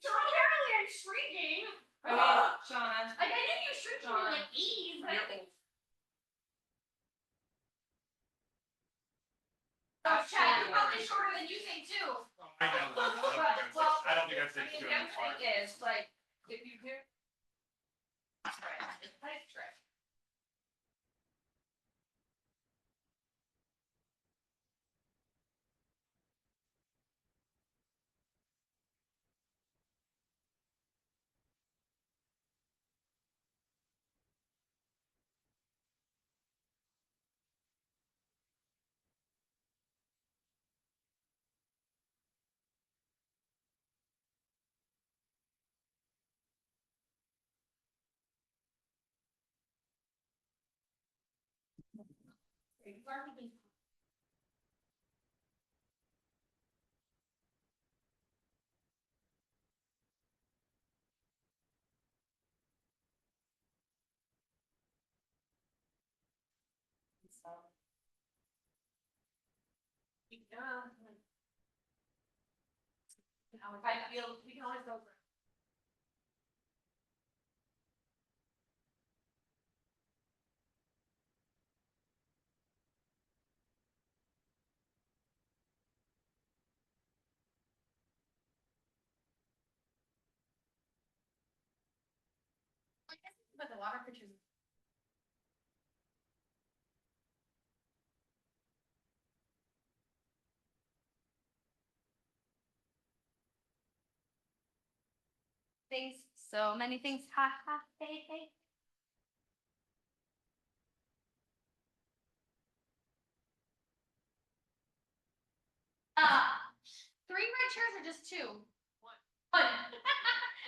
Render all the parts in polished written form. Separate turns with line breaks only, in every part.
Apparently I'm shrinking.
I mean, Shauna.
I knew you were shrinking in like 80s, but I think. Oh, Chad, you're probably shorter than you think too.
I know.
Well,
I don't think I'd say
I mean,
too
the other
hard.
thing is, like, if you do. Nice trick. I feel we can always go for it. But the water pictures.
Things, so many things. Ha ha, hey hey.
Three red chairs or just two? One. I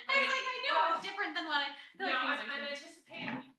was like, I knew it was different than what I.
No, I'm anticipating.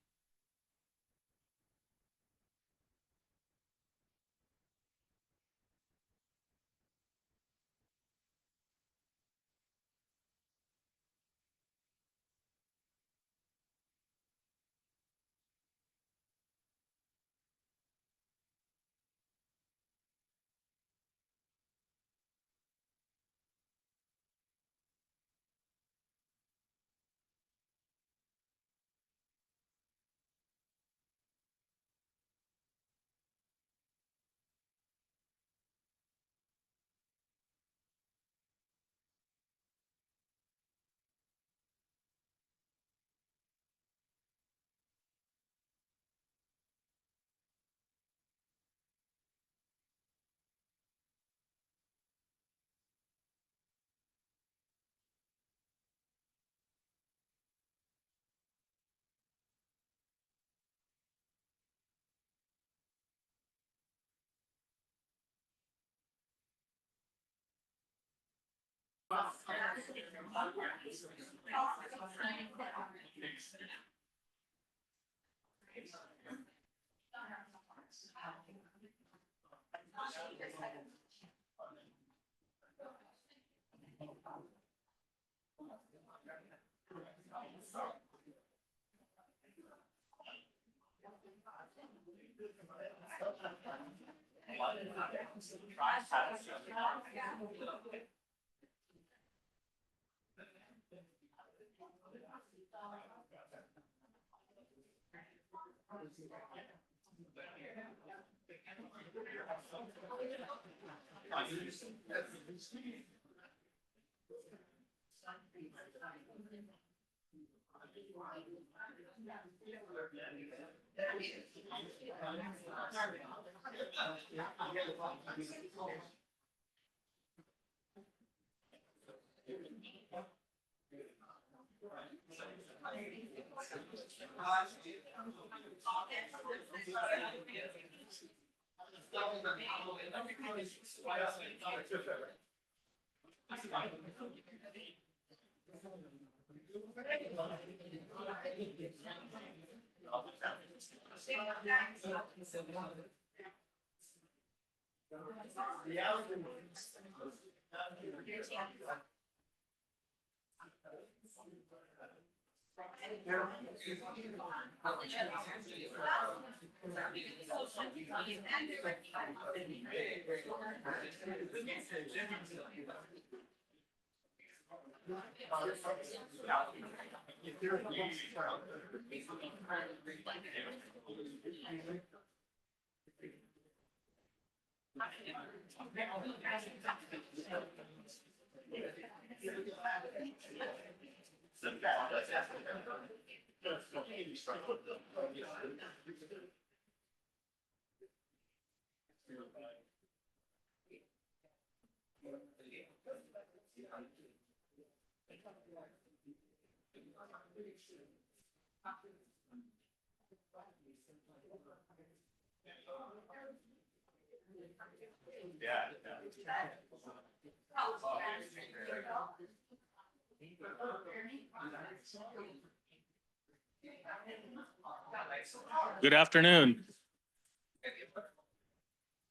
Good afternoon.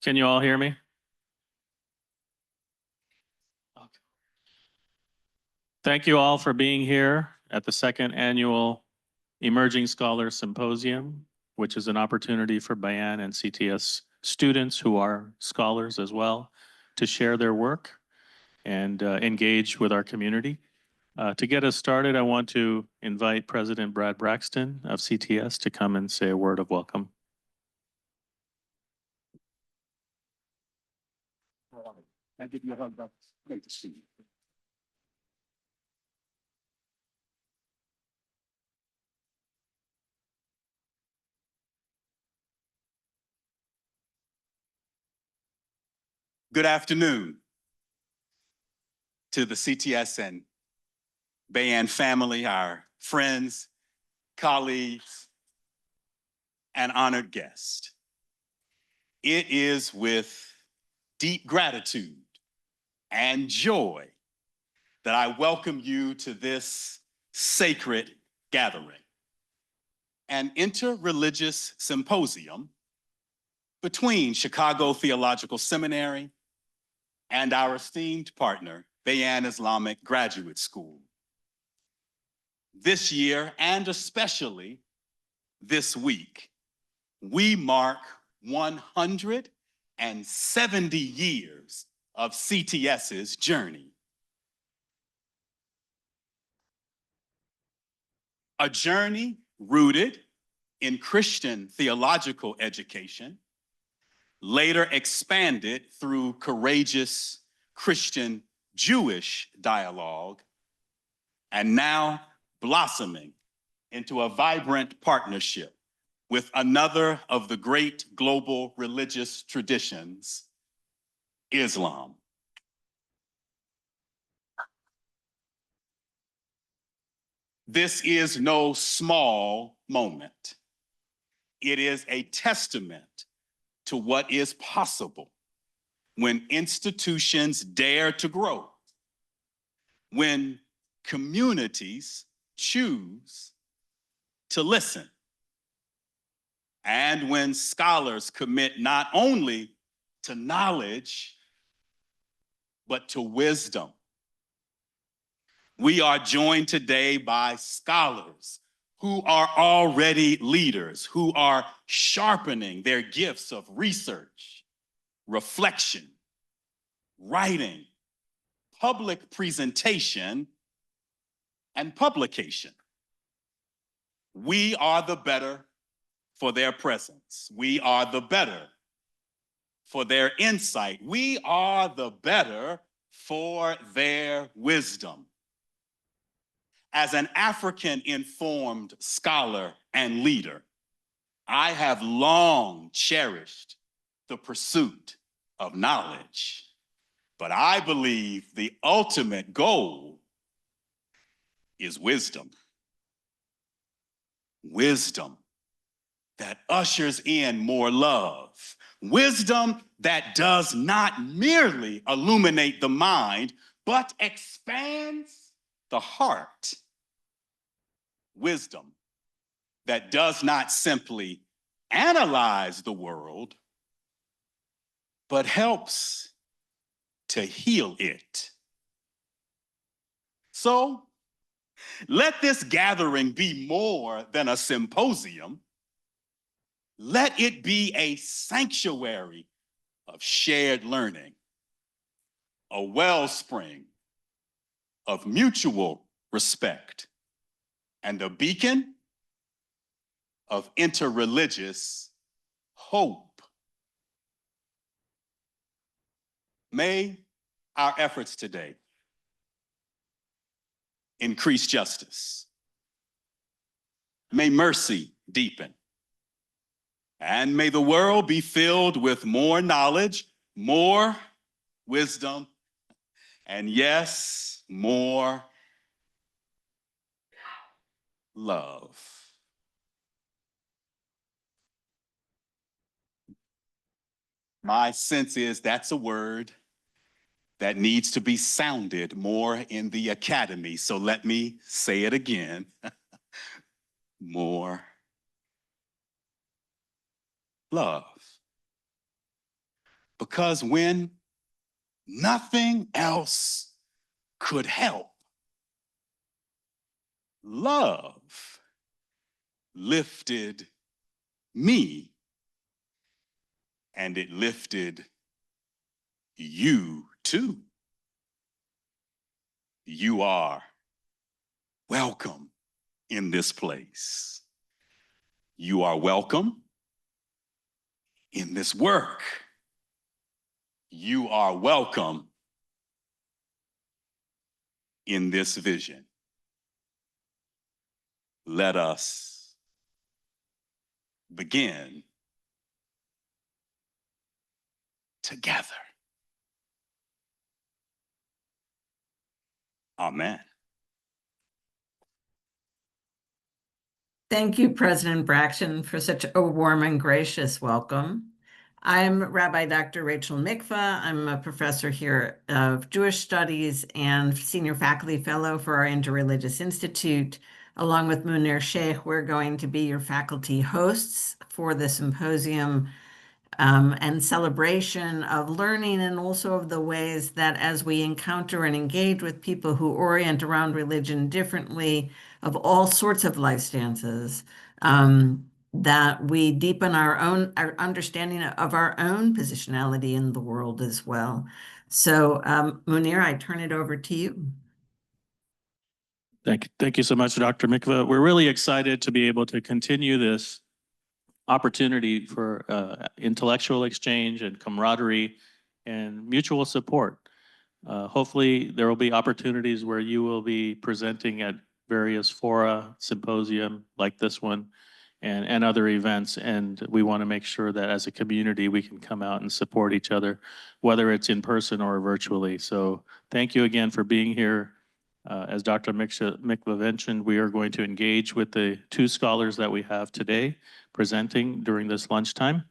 Can you all hear me? Thank you all for being here at the second annual Emerging Scholars Symposium, which is an opportunity for Bayan and CTS students who are scholars as well to share their work and engage with our community. To get us started, I want to invite President Brad Braxton of CTS to come and say a word of welcome.
I give you a hug, brother. Great to see you. Good afternoon to the CTS and Bayan family, our friends, colleagues, and honored guests. It is with deep gratitude and joy that I welcome you to this sacred gathering, an interreligious symposium between Chicago Theological Seminary and our esteemed partner, Bayan Islamic Graduate School. This year, and especially this week, we mark 170 years of CTS's journey. A journey rooted in Christian theological education, later expanded through courageous Christian Jewish dialogue, and now blossoming into a vibrant partnership with another of the great global religious traditions, Islam. This is no small moment. It is a testament to what is possible when institutions dare to grow, when communities choose to listen, and when scholars commit not only to knowledge, but to wisdom. We are joined today by scholars who are already leaders, who are sharpening their gifts of research, reflection, writing, public presentation, and publication. We are the better for their presence. We are the better for their insight. We are the better for their wisdom. As an African-informed scholar and leader, I have long cherished the pursuit of knowledge, but I believe the ultimate goal is wisdom. Wisdom that ushers in more love. Wisdom that does not merely illuminate the mind, but expands the heart. Wisdom that does not simply analyze the world, but helps to heal it. So, let this gathering be more than a symposium. Let it be a sanctuary of shared learning, a wellspring of mutual respect and a beacon of interreligious hope. May our efforts today increase justice. May mercy deepen. And may the world be filled with more knowledge, more wisdom, and yes, more love. My sense is that's a word that needs to be sounded more in the academy. So let me say it again. More love. Because when nothing else could help, love lifted me, and it lifted you too. You are welcome in this place. You are welcome in this work. You are welcome in this vision. Let us begin together. Amen.
Thank you, President Braxton, for such a warm and gracious welcome. I'm Rabbi Dr. Rachel Mikva. I'm a professor here of Jewish Studies and Senior Faculty Fellow for our Interreligious Institute. Along with Munir Sheikh, we're going to be your faculty hosts for the symposium and celebration of learning, and also of the ways that as we encounter and engage with people who orient around religion differently, of all sorts of life stances, that we deepen our understanding of our own positionality in the world as well. So Munir, I turn it over to you.
Thank you so much, Dr. Mikva. We're really excited to be able to continue this opportunity for intellectual exchange and camaraderie and mutual support. Hopefully, there will be opportunities where you will be presenting at various fora, symposium like this one, and other events. And we want to make sure that as a community, we can come out and support each other, whether it's in person or virtually. So thank you again for being here. As Dr. Mikva mentioned, we are going to engage with the two scholars that we have today presenting during this lunchtime.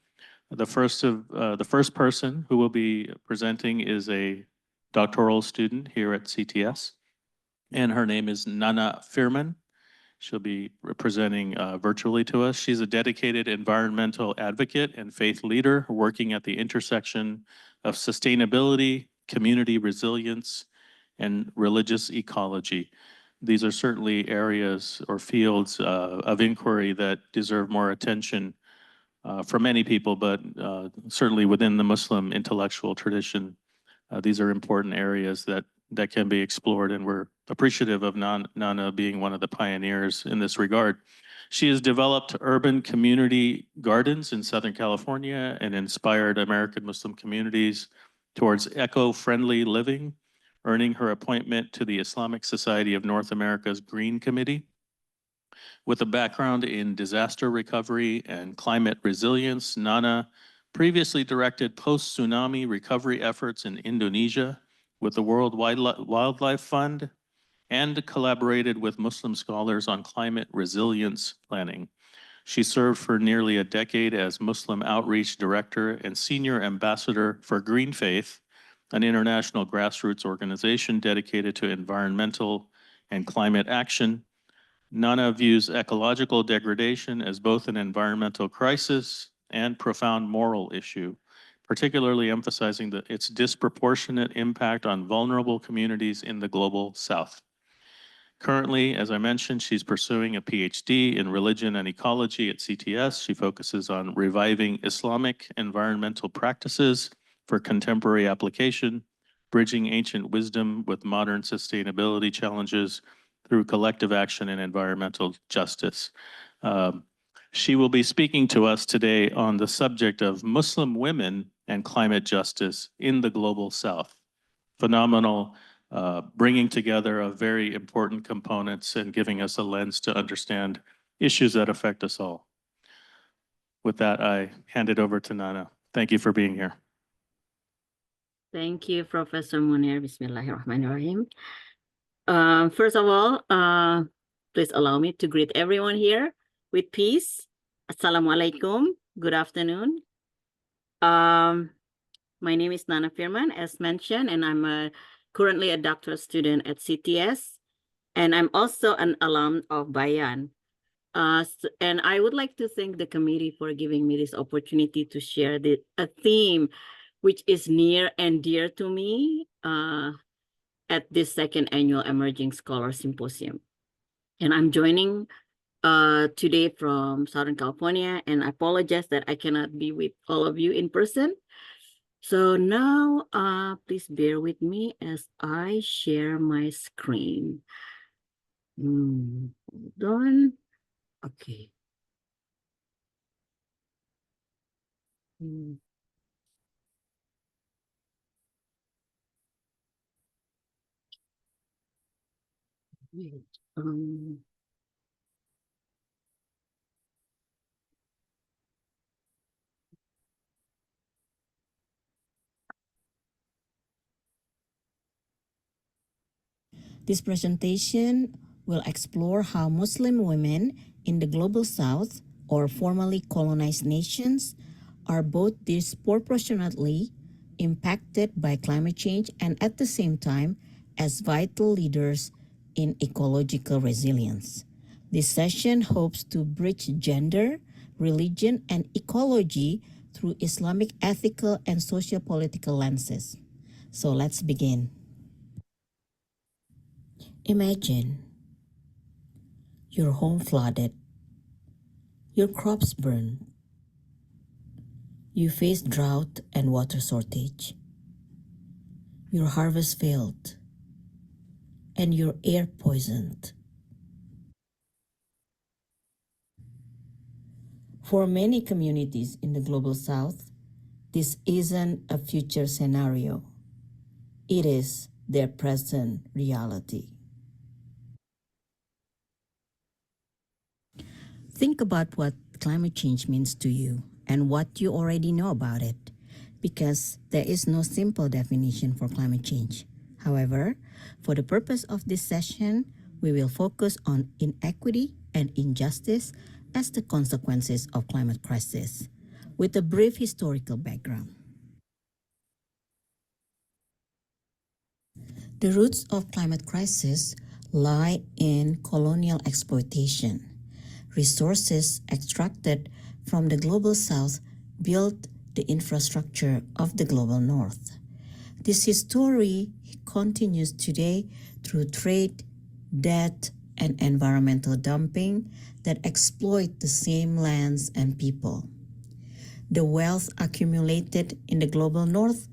The first person who will be presenting is a doctoral student here at CTS, and her name is Nana Firman. She'll be presenting virtually to us. She's a dedicated environmental advocate and faith leader working at the intersection of sustainability, community resilience, and religious ecology. These are certainly areas or fields of inquiry that deserve more attention for many people, but certainly within the Muslim intellectual tradition. These are important areas that can be explored, and we're appreciative of Nana being one of the pioneers in this regard. She has developed urban community gardens in Southern California and inspired American Muslim communities towards eco-friendly living, earning her appointment to the Islamic Society of North America's Green Committee. With a background in disaster recovery and climate resilience, Nana previously directed post-tsunami recovery efforts in Indonesia with the World Wildlife Fund and collaborated with Muslim scholars on climate resilience planning. She served for nearly a decade as Muslim Outreach Director and Senior Ambassador for Green Faith, an international grassroots organization dedicated to environmental and climate action. Nana views ecological degradation as both an environmental crisis and profound moral issue, particularly emphasizing its disproportionate impact on vulnerable communities in the global South. Currently, as I mentioned, she's pursuing a PhD in religion and ecology at CTS. She focuses on reviving Islamic environmental practices for contemporary application, Bridging Ancient Wisdom with Modern Sustainability Challenges through Collective Action and Environmental Justice. She will be speaking to us today on the subject of Muslim women and climate justice in the Global South. Phenomenal, bringing together of very important components and giving us a lens to understand issues that affect us all. With that, I hand it over to Nana. Thank you for being here.
Thank you, Professor Munir. Bismillahirrahmanirrahim. First of all, please allow me to greet everyone here with peace. Assalamu alaikum. Good afternoon. My name is Nana Firman, as mentioned, and I'm currently a doctoral student at CTS, and I'm also an alum of Bayan. And I would like to thank the committee for giving me this opportunity to share a theme which is near and dear to me at this second annual Emerging Scholar Symposium. And I'm joining today from Southern California, and I apologize that I cannot be with all of you in person. So now, please bear with me as I share my screen. Hold on. Okay. Wait,
This presentation will explore how Muslim women in the Global South, or formerly colonized nations, are both disproportionately impacted by climate change and at the same time as vital leaders in ecological resilience. This session hopes to bridge gender, religion, and ecology through Islamic ethical and socio-political lenses. So let's begin. Imagine your home flooded, your crops burned, you face drought and water shortage, your harvest failed, and your air poisoned. For many communities in the Global South, this isn't a future scenario. It is their present reality. Think about what climate change means to you and what you already know about it, because there is no simple definition for climate change. However, for the purpose of this session, we will focus on inequity and injustice as the consequences of climate crisis, with a brief historical background. The roots of climate crisis lie in colonial exploitation. Resources extracted from the Global South built the infrastructure of the Global North. This history continues today through trade, debt, and environmental dumping that exploit the same lands and people. The wealth accumulated in the Global North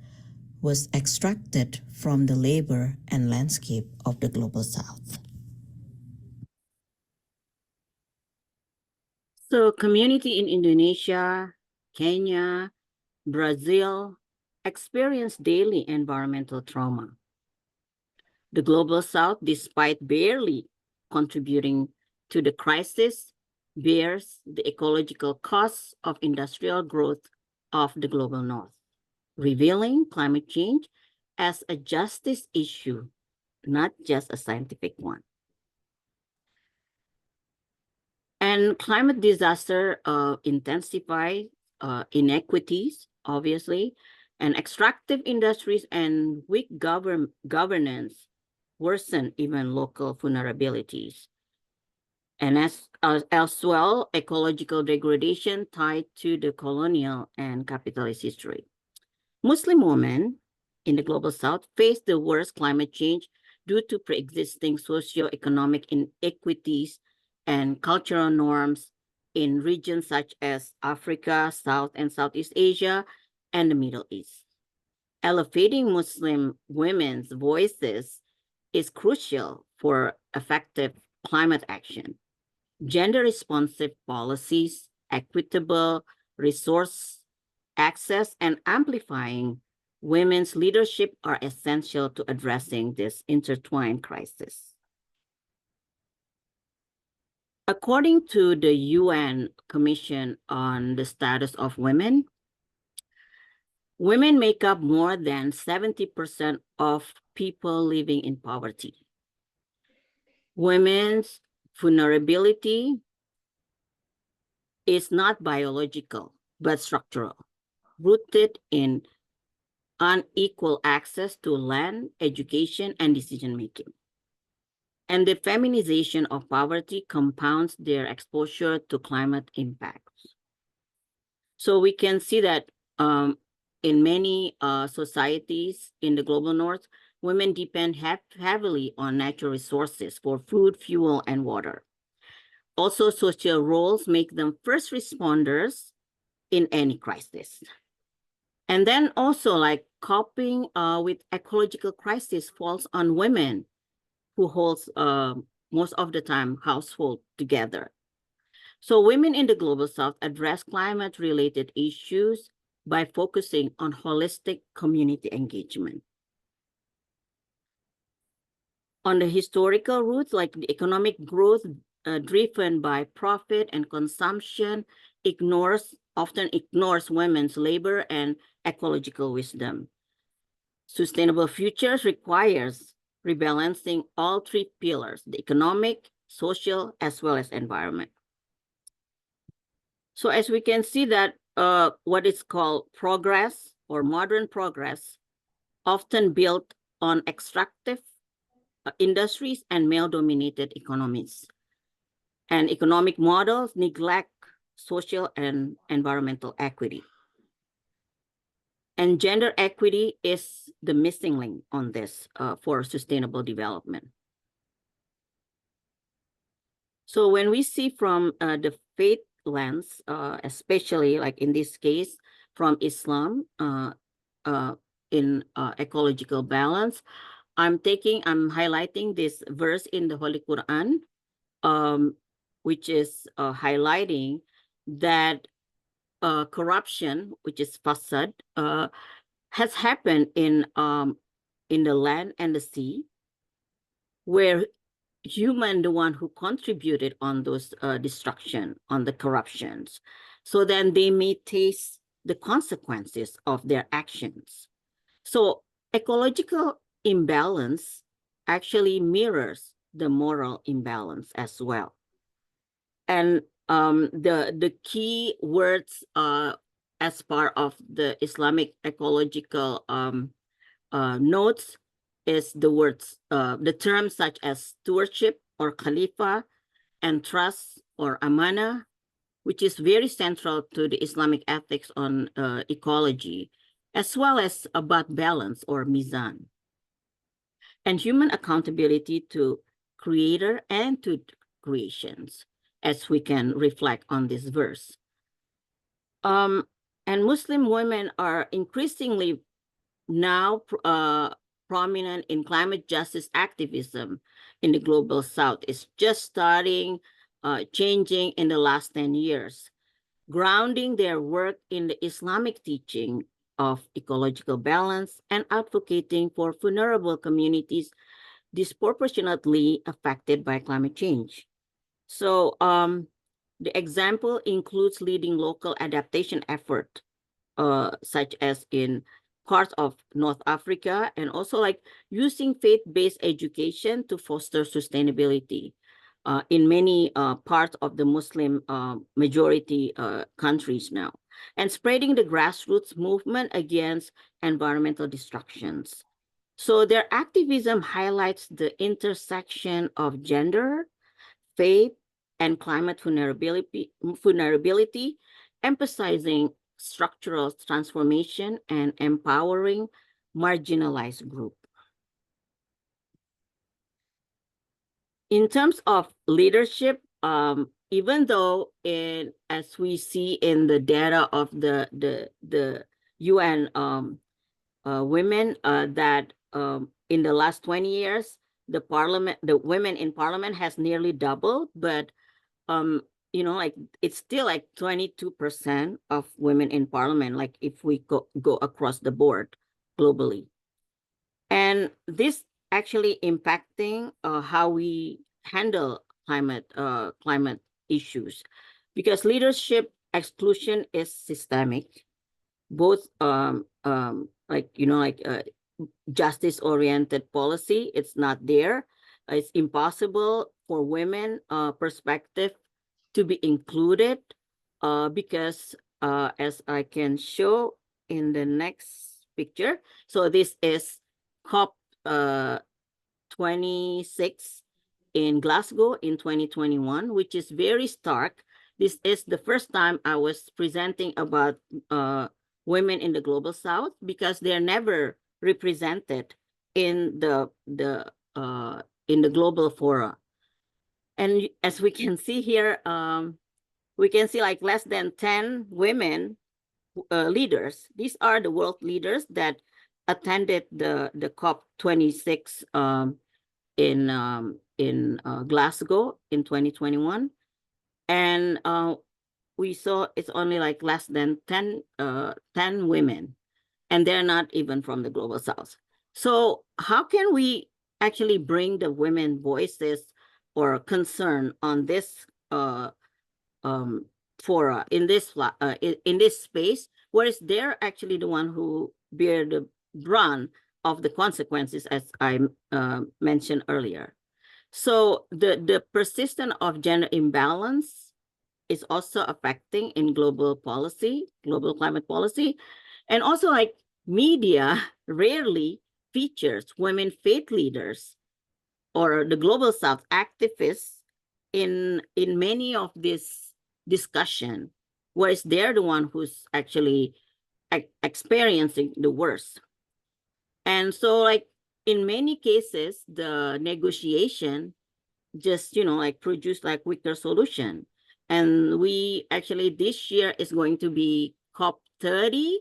was extracted from the labor and landscape of the Global South.
So community in Indonesia, Kenya, Brazil experience daily environmental trauma. The Global South, despite barely contributing to the crisis, bears the ecological costs of industrial growth of the Global North, revealing climate change as a justice issue, not just a scientific one. And climate disaster intensify inequities, obviously, and extractive industries and weak governance worsen even local vulnerabilities. And as well, ecological degradation tied to the colonial and capitalist history. Muslim women in the Global South face the worst climate change due to pre-existing socio-economic inequities and cultural norms in regions such as Africa, South and Southeast Asia, and the Middle East. elevating Muslim women's voices is crucial for effective climate action. Gender-responsive policies, equitable resource access, and amplifying women's leadership are essential to addressing this intertwined crisis. According to the UN Commission on the Status of Women, women make up more than 70% of people living in poverty. Women's vulnerability is not biological, but structural, rooted in unequal access to land, education, and decision-making. And the feminization of poverty compounds their exposure to climate impacts. So we can see that in many societies in the global north, women depend heavily on natural resources for food, fuel, and water. Also, social roles make them first responders in any crisis. And then also, like, coping with ecological crisis falls on women who holds most of the time household together. So women in the global south address climate-related issues by focusing on holistic community engagement. On the historical roots, like the economic growth driven by profit and consumption often ignores women's labor and ecological wisdom. Sustainable futures requires rebalancing all three pillars, the economic, social, as well as environment. So as we can see that what is called progress or modern progress, often built on extractive industries and male-dominated economies. And economic models neglect social and environmental equity. And gender equity is the missing link on this for sustainable development. So when we see from the faith lens, especially like in this case, from Islam in ecological balance, I'm highlighting this verse in the Holy Quran, which is highlighting that corruption, which is fasad, has happened in the land and the sea, where human, the one who contributed on those destruction, on the corruptions. So then they may taste the consequences of their actions. So ecological imbalance actually mirrors the moral imbalance as well. And the key words as part of the Islamic ecological notes is the words, the terms such as stewardship or khalifa and trust or amana, which is very central to the Islamic ethics on ecology, as well as about balance or mizan, and human accountability to creator and to creations, as we can reflect on this verse. And Muslim women are increasingly now prominent in climate justice activism in the global south. It's just starting changing in the last 10 years, grounding their work in the Islamic teaching of ecological balance and advocating for vulnerable communities disproportionately affected by climate change. So the example includes leading local adaptation effort, such as in parts of North Africa, and also like using faith-based education to foster sustainability in many parts of the Muslim majority countries now, and spreading the grassroots movement against environmental destructions. So their activism highlights the intersection of gender, faith, and climate vulnerability, emphasizing structural transformation and empowering marginalized groups. In terms of leadership, even though as we see in the data of the UN women that in the last 20 years, the women in parliament has nearly doubled, but you know, like it's still like 22% of women in parliament, like if we go across the board globally. And this actually impacting how we handle climate issues, because leadership exclusion is systemic, both like, you know, like justice-oriented policy, it's not there. It's impossible for women perspective to be included because as I can show in the next picture, so this is COP 26 in Glasgow in 2021, which is very stark. This is the first time I was presenting about women in the global south, because they're never represented in the global fora. And as we can see here, we can see like less than 10 women leaders. These are the world leaders that attended the COP 26 in Glasgow in 2021, and we saw it's only like less than 10 women, and they're not even from the global south. So how can we actually bring the women voices or concern on this fora, in this space, whereas they're actually the one who bear the brunt of the consequences, as I mentioned earlier. So the persistence of gender imbalance is also affecting in global policy, global climate policy. And also like media rarely features women faith leaders or the global south activists in many of this discussion, whereas they're the one who's actually experiencing the worst. And so like in many cases, the negotiation just, you know, like produce like weaker solution. And we actually, this year is going to be COP 30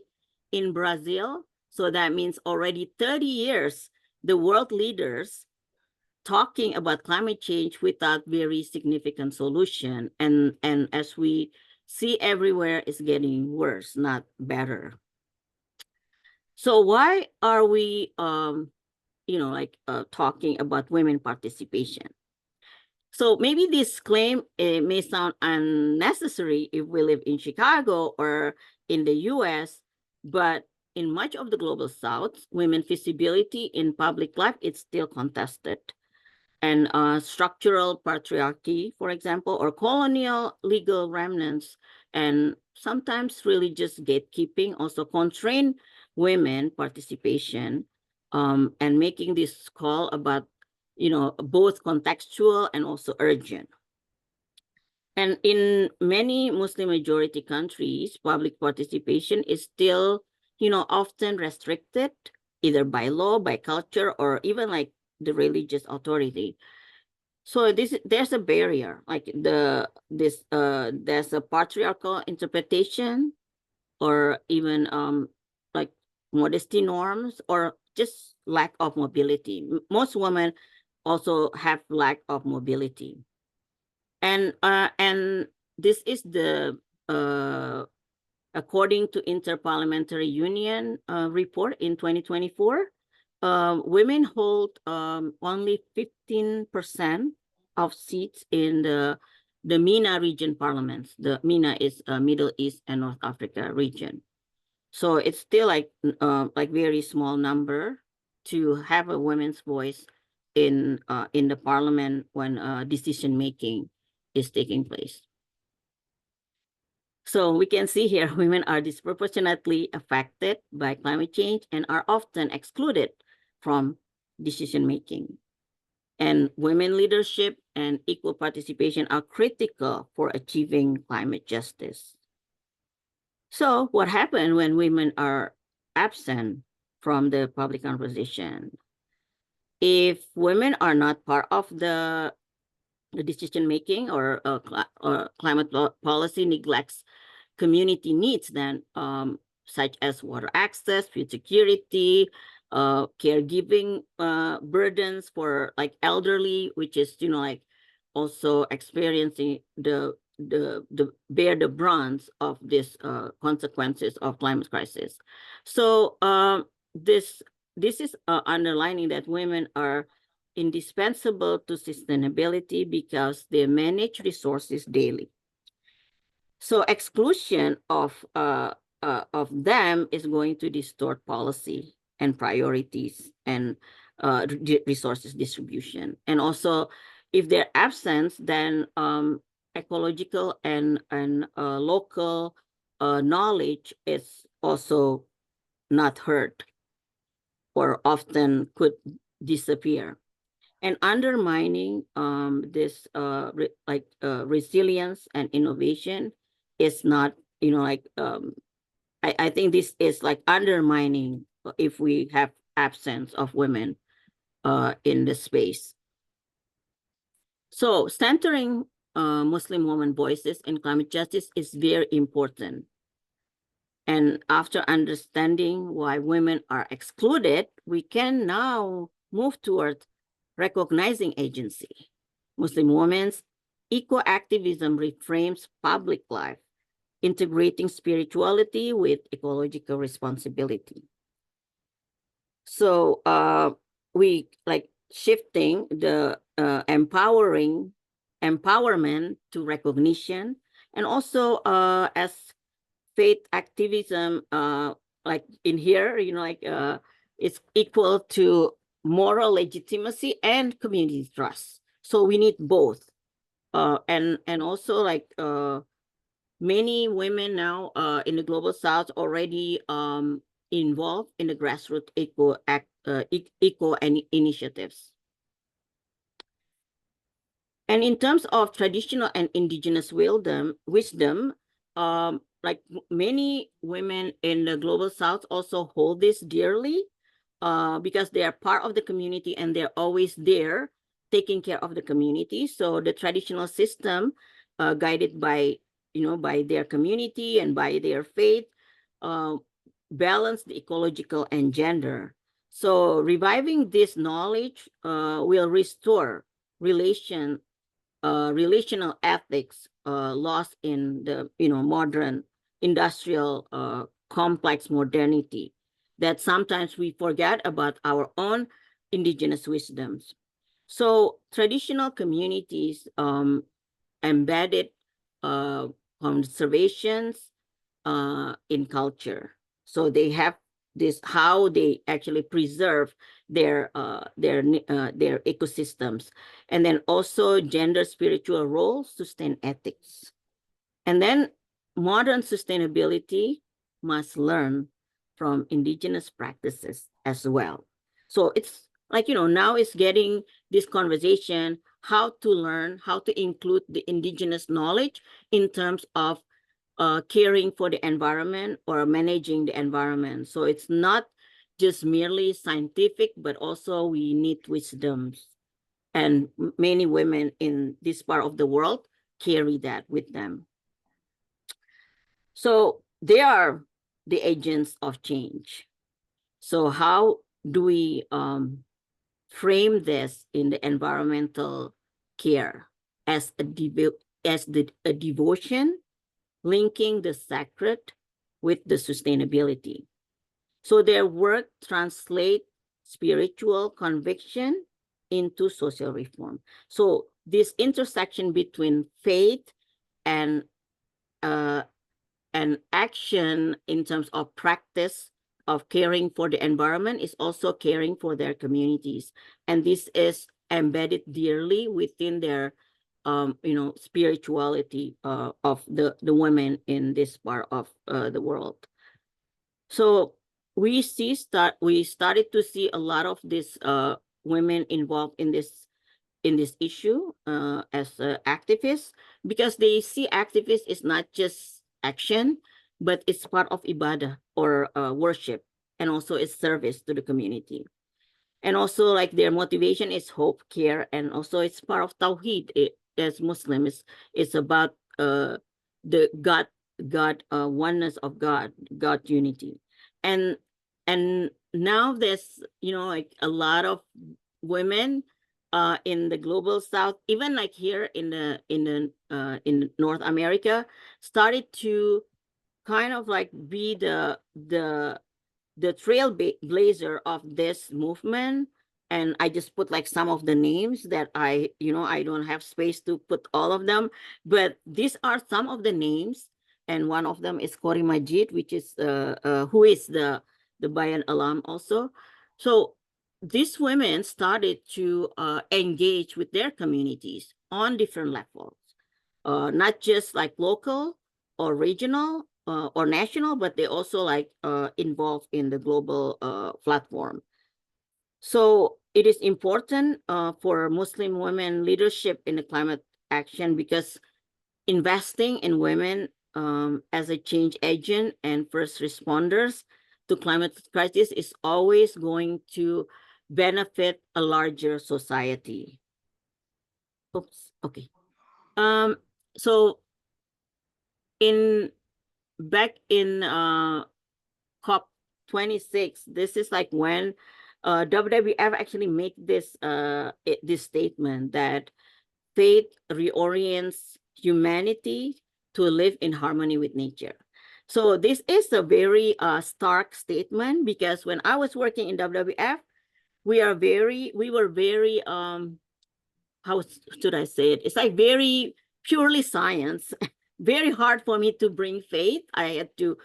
in Brazil. So that means already 30 years, the world leaders talking about climate change without very significant solution. And as we see everywhere, it's getting worse, not better. So why are we, you know, like talking about women participation? So maybe this claim may sound unnecessary if we live in Chicago or in the US, but in much of the global south, women's visibility in public life is still contested. And structural patriarchy, for example, or colonial legal remnants, and sometimes religious gatekeeping also constrain women participation, and making this call about, you know, both contextual and also urgent. And in many Muslim majority countries, public participation is still, you know, often restricted either by law, by culture, or even like the religious authority. So there's a barrier, like there's a patriarchal interpretation, or even like modesty norms, or just lack of mobility. Most women also have lack of mobility. And this is the according to Interparliamentary Union report in 2024, women hold only 15% of seats in the MENA region parliaments. The MENA is Middle East and North Africa region. So it's still like very small number to have a women's voice in the parliament when decision making is taking place. So we can see here, women are disproportionately affected by climate change and are often excluded from decision making. And women leadership and equal participation are critical for achieving climate justice. So what happens when women are absent from the public conversation? If women are not part of the decision making, or climate policy neglects community needs, then such as water access, food security, caregiving burdens for like elderly, which is, you know, like also experiencing the bear the brunt of this consequences of climate crisis. So this is underlining that women are indispensable to sustainability because they manage resources daily. So exclusion of them is going to distort policy and priorities and resources distribution. And also, if they're absent, then ecological and local knowledge is also not heard or often could disappear. And undermining this resilience and innovation is not, you know, like I think this is like undermining if we have absence of women in the space. So centering Muslim women voices in climate justice is very important. And after understanding why women are excluded, we can now move toward recognizing agency. Muslim women's eco-activism reframes public life, integrating spirituality with ecological responsibility. So we like shifting the empowerment to recognition, and also as faith activism, like in here, you know, like it's equal to moral legitimacy and community trust. So we need both. And also like many women now in the global south already involved in the grassroots eco initiatives. And in terms of traditional and indigenous wisdom, like many women in the global south also hold this dearly because they are part of the community and they're always there taking care of the community. So the traditional system guided by, you know, by their community and by their faith balance the ecological and gender. So reviving this knowledge will restore relational ethics lost in the, you know, modern industrial complex modernity, that sometimes we forget about our own indigenous wisdoms. So traditional communities embedded conservations in culture. So they have this, how they actually preserve their ecosystems. And then also gender spiritual roles, sustain ethics. And then modern sustainability must learn from indigenous practices as well. So it's like, you know, now it's getting this conversation, how to learn, how to include the indigenous knowledge in terms of caring for the environment or managing the environment. So it's not just merely scientific, but also we need wisdoms. And many women in this part of the world carry that with them. So they are the agents of change. So how do we frame this in the environmental care as a devotion, linking the sacred with the sustainability? So their work translates spiritual conviction into social reform. So this intersection between faith and action in terms of practice of caring for the environment is also caring for their communities. And this is embedded dearly within their you know, spirituality of the women in this part of the world. So we started to see a lot of these women involved in this issue as activists, because they see activists is not just action, but it's part of ibadah or worship, and also it's service to the community. And also like their motivation is hope, care, and also it's part of Tawheed. As Muslims, it's about the God God, oneness of God, God unity. And now there's, like a lot of women in the global south, even like here in North America, started to kind of like be the trailblazer of this movement. And I just put like some of the names that I don't have space to put all of them, but these are some of the names. And one of them is Kori Majid, which is who is the Bayan alum also. So these women started to engage with their communities on different levels, not just like local or regional or national, but they also like involved in the global platform. So it is important for Muslim women leadership in the climate action, because investing in women as a change agent and first responders to climate crisis is always going to benefit a larger society. Oops, okay. So back in COP 26, this is like when WWF actually made this statement that faith reorients humanity to live in harmony with nature. So this is a very stark statement, because when I was working in WWF, we were very how should I say it? It's like very purely science. Very hard for me to bring faith. I had to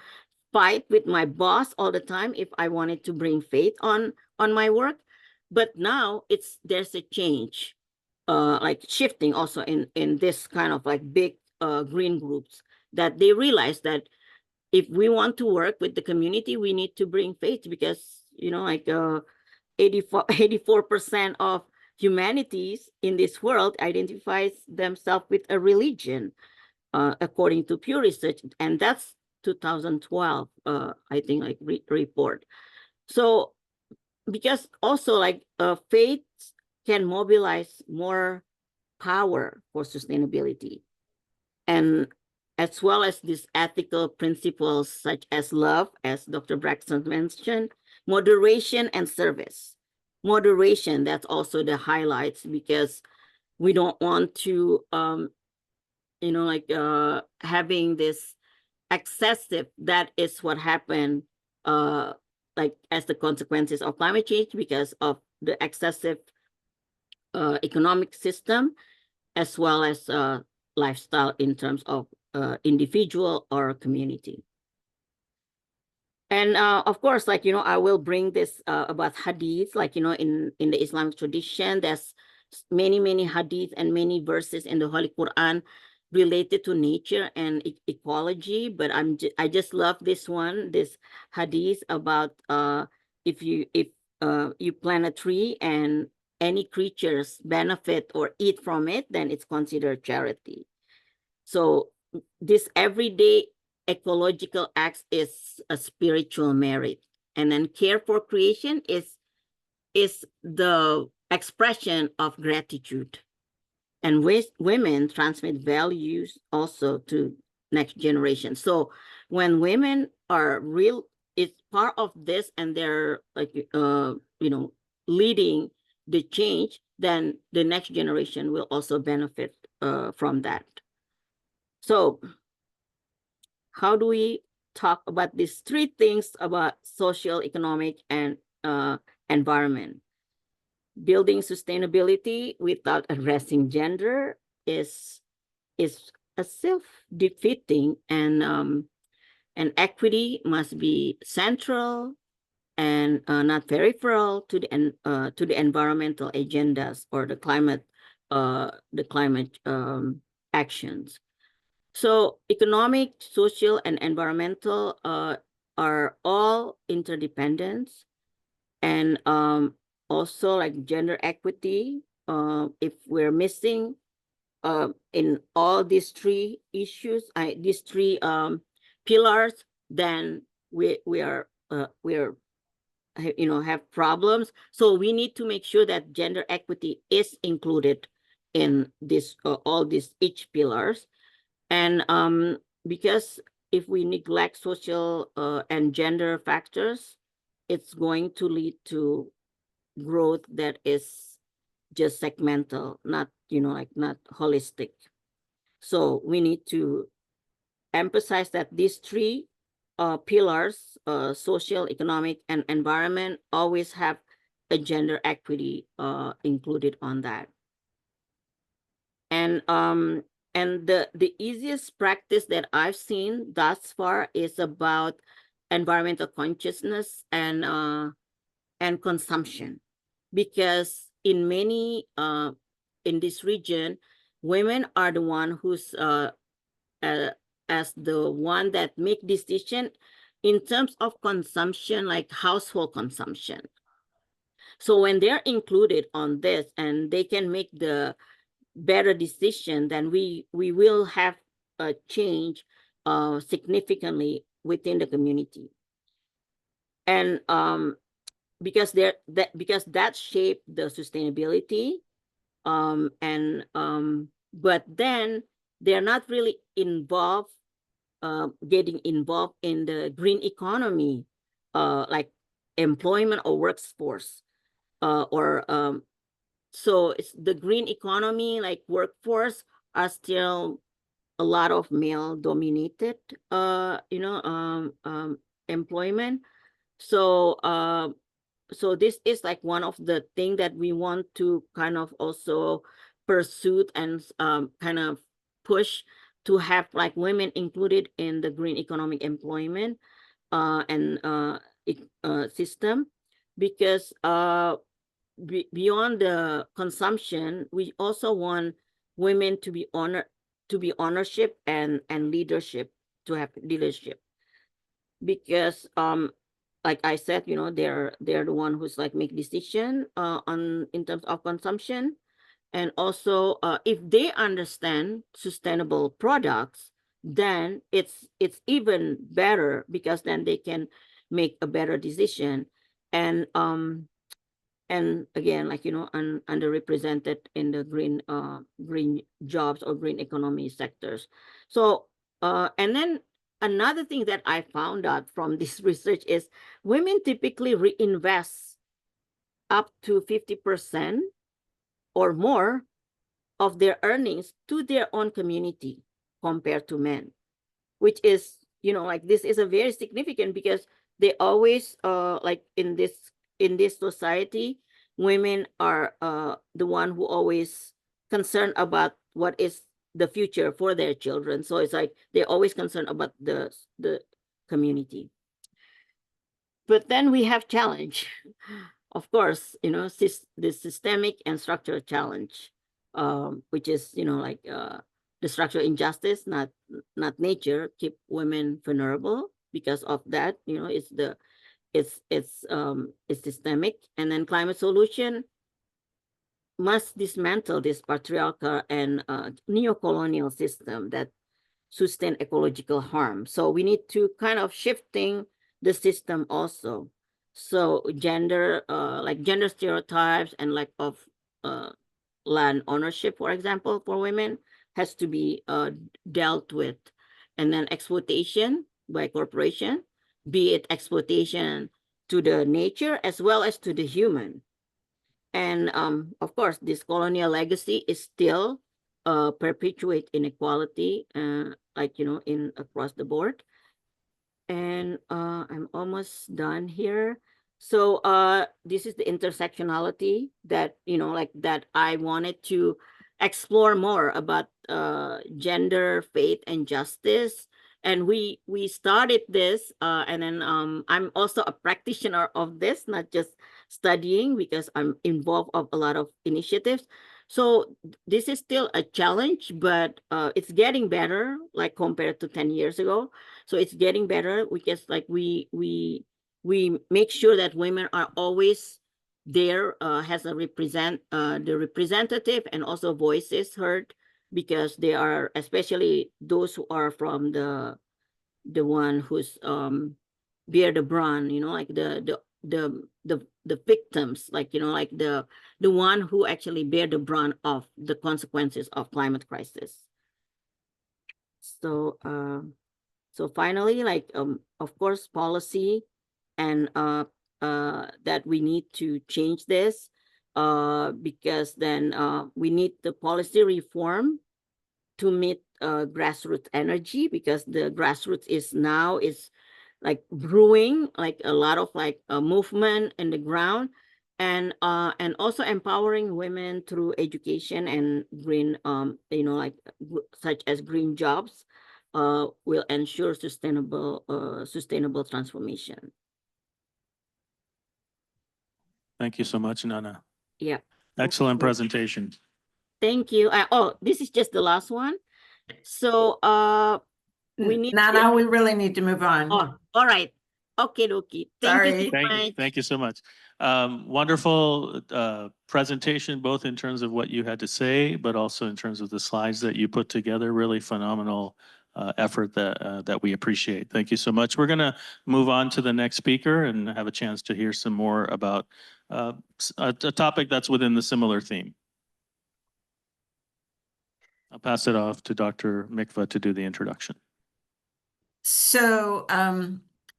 fight with my boss all the time if I wanted to bring faith on my work. But now there's a change, like shifting also in this kind of like big green groups, that they realize that if we want to work with the community, we need to bring faith, because 84% of humanities in this world identifies themselves with a religion, according to Pew Research, and that's 2012, I think, like report. So because also like faith can mobilize more power for sustainability, and as well as these ethical principles such as love, as Dr. Braxton mentioned, moderation and service. Moderation, that's also the highlights, because we don't want to having this excessive, that is what happened like as the consequences of climate change, because of the excessive economic system, as well as lifestyle in terms of individual or community. And of course, like, I will bring this about hadith, like, in the Islamic tradition, there's many hadith and many verses in the Holy Quran related to nature and ecology. But I just love this one, this hadith about if you plant a tree and any creatures benefit or eat from it, then it's considered charity. So this everyday ecological acts is a spiritual merit. And then care for creation is the expression of gratitude. And women transmit values also to next generation. So when women are it's part of this, and they're like, leading the change, then the next generation will also benefit from that. So how do we talk about these three things about social, economic, and environment? Building sustainability without addressing gender is a self-defeating, and equity must be central and not peripheral to the environmental agendas or the climate actions. So economic, social, and environmental are all interdependent, and also like gender equity. If we're missing in all these three issues, these three pillars, then we have problems. So we need to make sure that gender equity is included in this each pillars. And because if we neglect social and gender factors, it's going to lead to growth that is just segmental, not, like not holistic. So we need to emphasize that these three pillars, social, economic, and environment, always have a gender equity included on that. And the easiest practice that I've seen thus far is about environmental consciousness and consumption, because in many in this region, women are the one who's as the one that make decision in terms of consumption, like household consumption. So when they're included on this and they can make the better decision, then we will have a change significantly within the community. And because that shaped the sustainability, but then they're not really involved, getting involved in the green economy, like employment or workforce, so it's the green economy, like workforce, are still a lot of male dominated, employment. So so this is like one of the things that we want to kind of also pursue and kind of push to have like women included in the green economic employment and system, because beyond the consumption, we also want women to be ownership and leadership, to have leadership, because like I said, they're the one who's like make decision in terms of consumption. And also if they understand sustainable products, then it's even better, because then they can make a better decision. And again, like, underrepresented in the green jobs or green economy sectors. So and then another thing that I found out from this research is women typically reinvest up to 50% or more of their earnings to their own community compared to men, which is, like, this is a very significant, because they always like in this society, women are the one who always concerned about what is the future for their children. So it's like they're always concerned about the community. But then we have challenge, of course, the systemic and structural challenge, which is, like the structural injustice, not nature, keep women vulnerable. Because of that, it's systemic. And then climate solution must dismantle this patriarchal and neocolonial system that sustain ecological harm. So we need to kind of shifting the system also. So gender, like gender stereotypes and lack of land ownership, for example, for women, has to be dealt with. And then exploitation by corporation, be it exploitation to the nature as well as to the human. And of course, this colonial legacy is still perpetuate inequality, like, in across the board. And I'm almost done here. So this is the intersectionality that, like that I wanted to explore more about gender, faith, and justice. And we started this, and then I'm also a practitioner of this, not just studying, because I'm involved of a lot of initiatives. So this is still a challenge, but it's getting better, like compared to 10 years ago. So it's getting better, because like we make sure that women are always there, has a the representative and also voices heard, because they are, especially those who are from the one who's bear the brunt, like the victims, like, like the one who actually bear the brunt of the consequences of climate crisis. So So finally, like, of course, policy and that we need to change this because then we need the policy reform to meet grassroots energy, because the grassroots is like brewing, like a lot of like a movement in the ground, and also empowering women through education and green, like such as green jobs will ensure sustainable transformation.
Thank you so much, Nana.
Yeah.
Excellent presentation.
Thank you. Oh, this is just the last one. So we need
Nana, we really need to move on.
Oh, all right. Okay, dokie. Thank you so much.
Thank you so much. Wonderful presentation, both in terms of what you had to say, but also in terms of the slides that you put together. Really phenomenal effort that we appreciate. Thank you so much. We're going to move on to the next speaker and have a chance to hear some more about a topic that's within the similar theme. I'll pass it off to Dr. Mikva to do the introduction.
So,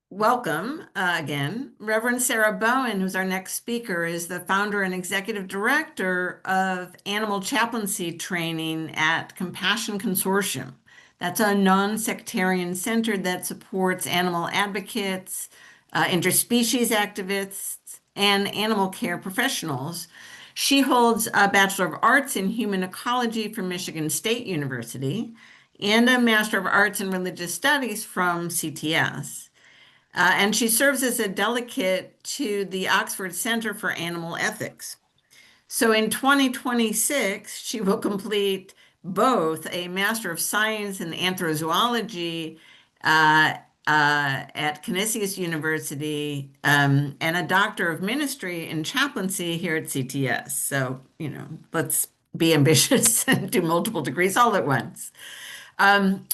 welcome again. Reverend Sarah Bowen, who's our next speaker, is the founder and executive director of Animal Chaplaincy Training at Compassion Consortium. That's a non-sectarian center that supports animal advocates, interspecies activists, and animal care professionals. She holds a Bachelor of Arts in Human Ecology from Michigan State University and a Master of Arts in Religious Studies from CTS. And she serves as a delegate to the Oxford Center for Animal Ethics. So in 2026, she will complete both a Master of Science in Anthrozoology at Canisius University and a Doctor of Ministry in Chaplaincy here at CTS. So, let's be ambitious and do multiple degrees all at once.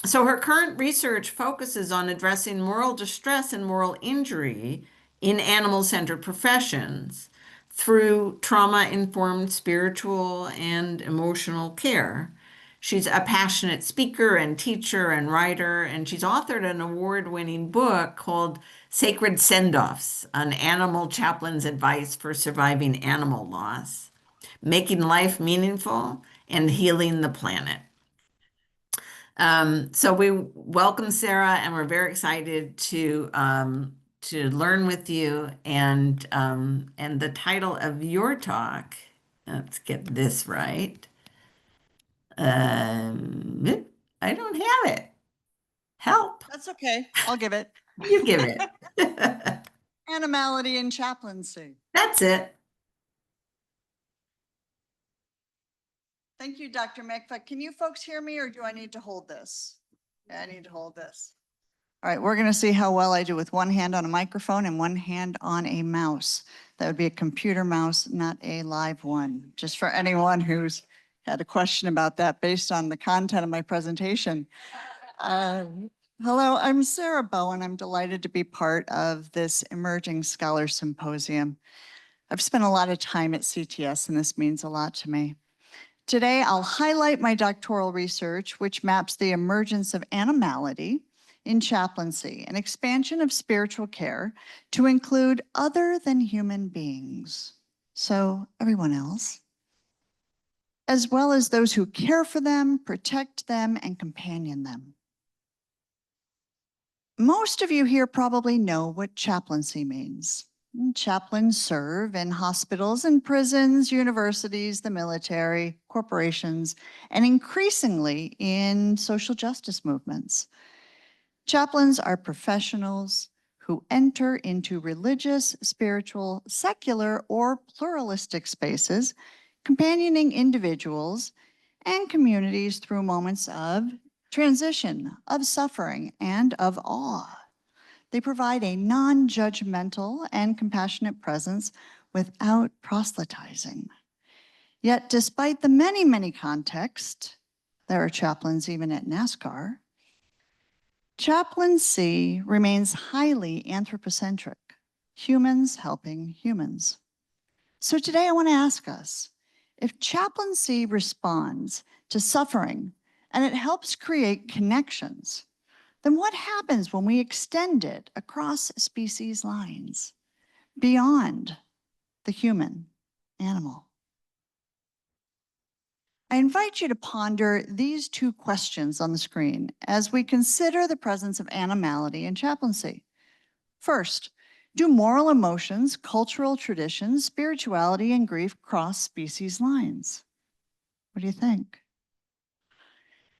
So her current research focuses on addressing moral distress and moral injury in animal-centered professions through trauma-informed spiritual and emotional care. She's a passionate speaker and teacher and writer, and she's authored an award-winning book called Sacred Send-Offs, An Animal Chaplain's Advice for Surviving Animal Loss, Making Life Meaningful and Healing the Planet. So we welcome Sarah, and we're very excited to learn with you. And the title of your talk, let's get this right. I don't have it. Help.
That's okay. I'll give it.
You give it.
Animality in chaplaincy.
That's it.
Thank you, Dr. Mikva. Can you folks hear me, or do I need to hold this? Yeah, I need to hold this. All right, we're going to see how well I do with one hand on a microphone and one hand on a mouse. That would be a computer mouse, not a live one. Just for anyone who's had a question about that based on the content of my presentation. Hello, I'm Sarah Bowen. I'm delighted to be part of this Emerging Scholar Symposium. I've spent a lot of time at CTS, and this means a lot to me. Today, I'll highlight my doctoral research, which maps the emergence of animality in chaplaincy, an expansion of spiritual care to include other than human beings, so everyone else, as well as those who care for them, protect them, and companion them. Most of you here probably know what chaplaincy means. Chaplains serve in hospitals and prisons, universities, the military, corporations, and increasingly in social justice movements. Chaplains are professionals who enter into religious, spiritual, secular, or pluralistic spaces, companioning individuals and communities through moments of transition, of suffering, and of awe. They provide a non-judgmental and compassionate presence without proselytizing. Yet, despite the many, many contexts, there are chaplains even at NASCAR, chaplaincy remains highly anthropocentric, humans helping humans. So today I want to ask us, if chaplaincy responds to suffering and it helps create connections, then what happens when we extend it across species lines beyond the human animal? I invite you to ponder these two questions on the screen as we consider the presence of animality in chaplaincy. First, do moral emotions, cultural traditions, spirituality, and grief cross species lines? What do you think?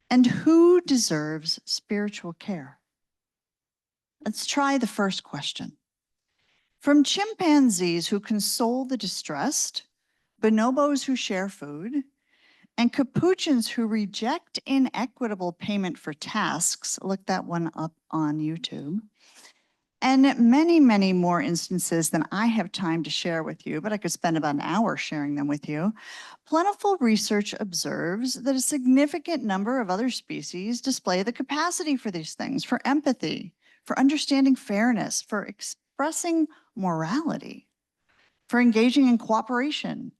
And who deserves spiritual care? Let's try the first question. From chimpanzees who console the distressed, bonobos who share food, and capuchins who reject inequitable payment for tasks, look that one up on YouTube, and many, many more instances than I have time to share with you, but I could spend about an hour sharing them with you. Plentiful research observes that a significant number of other species display the capacity for these things, for empathy, for understanding fairness, for expressing morality, for engaging in cooperation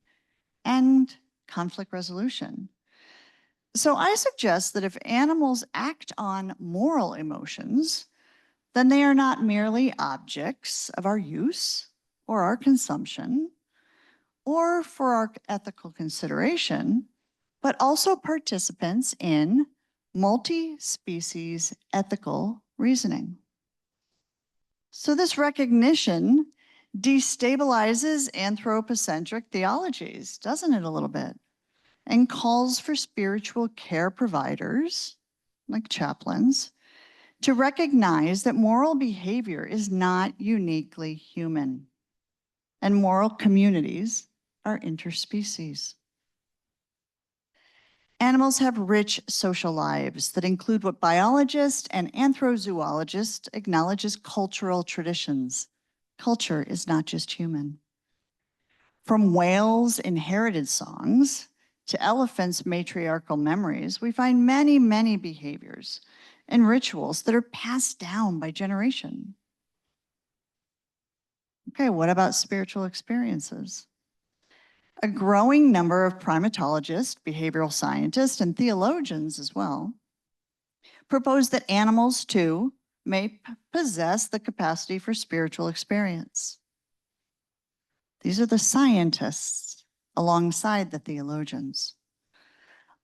and conflict resolution. So I suggest that if animals act on moral emotions, then they are not merely objects of our use or our consumption or for our ethical consideration, but also participants in multi-species ethical reasoning. So this recognition destabilizes anthropocentric theologies, doesn't it, a little bit? And calls for spiritual care providers, like chaplains, to recognize that moral behavior is not uniquely human, and moral communities are interspecies. Animals have rich social lives that include what biologists and anthrozoologists acknowledge as cultural traditions. Culture is not just human. From whales' inherited songs to elephants' matriarchal memories, we find many, many behaviors and rituals that are passed down by generation. Okay, what about spiritual experiences? A growing number of primatologists, behavioral scientists, and theologians as well propose that animals too may possess the capacity for spiritual experience. These are the scientists alongside the theologians.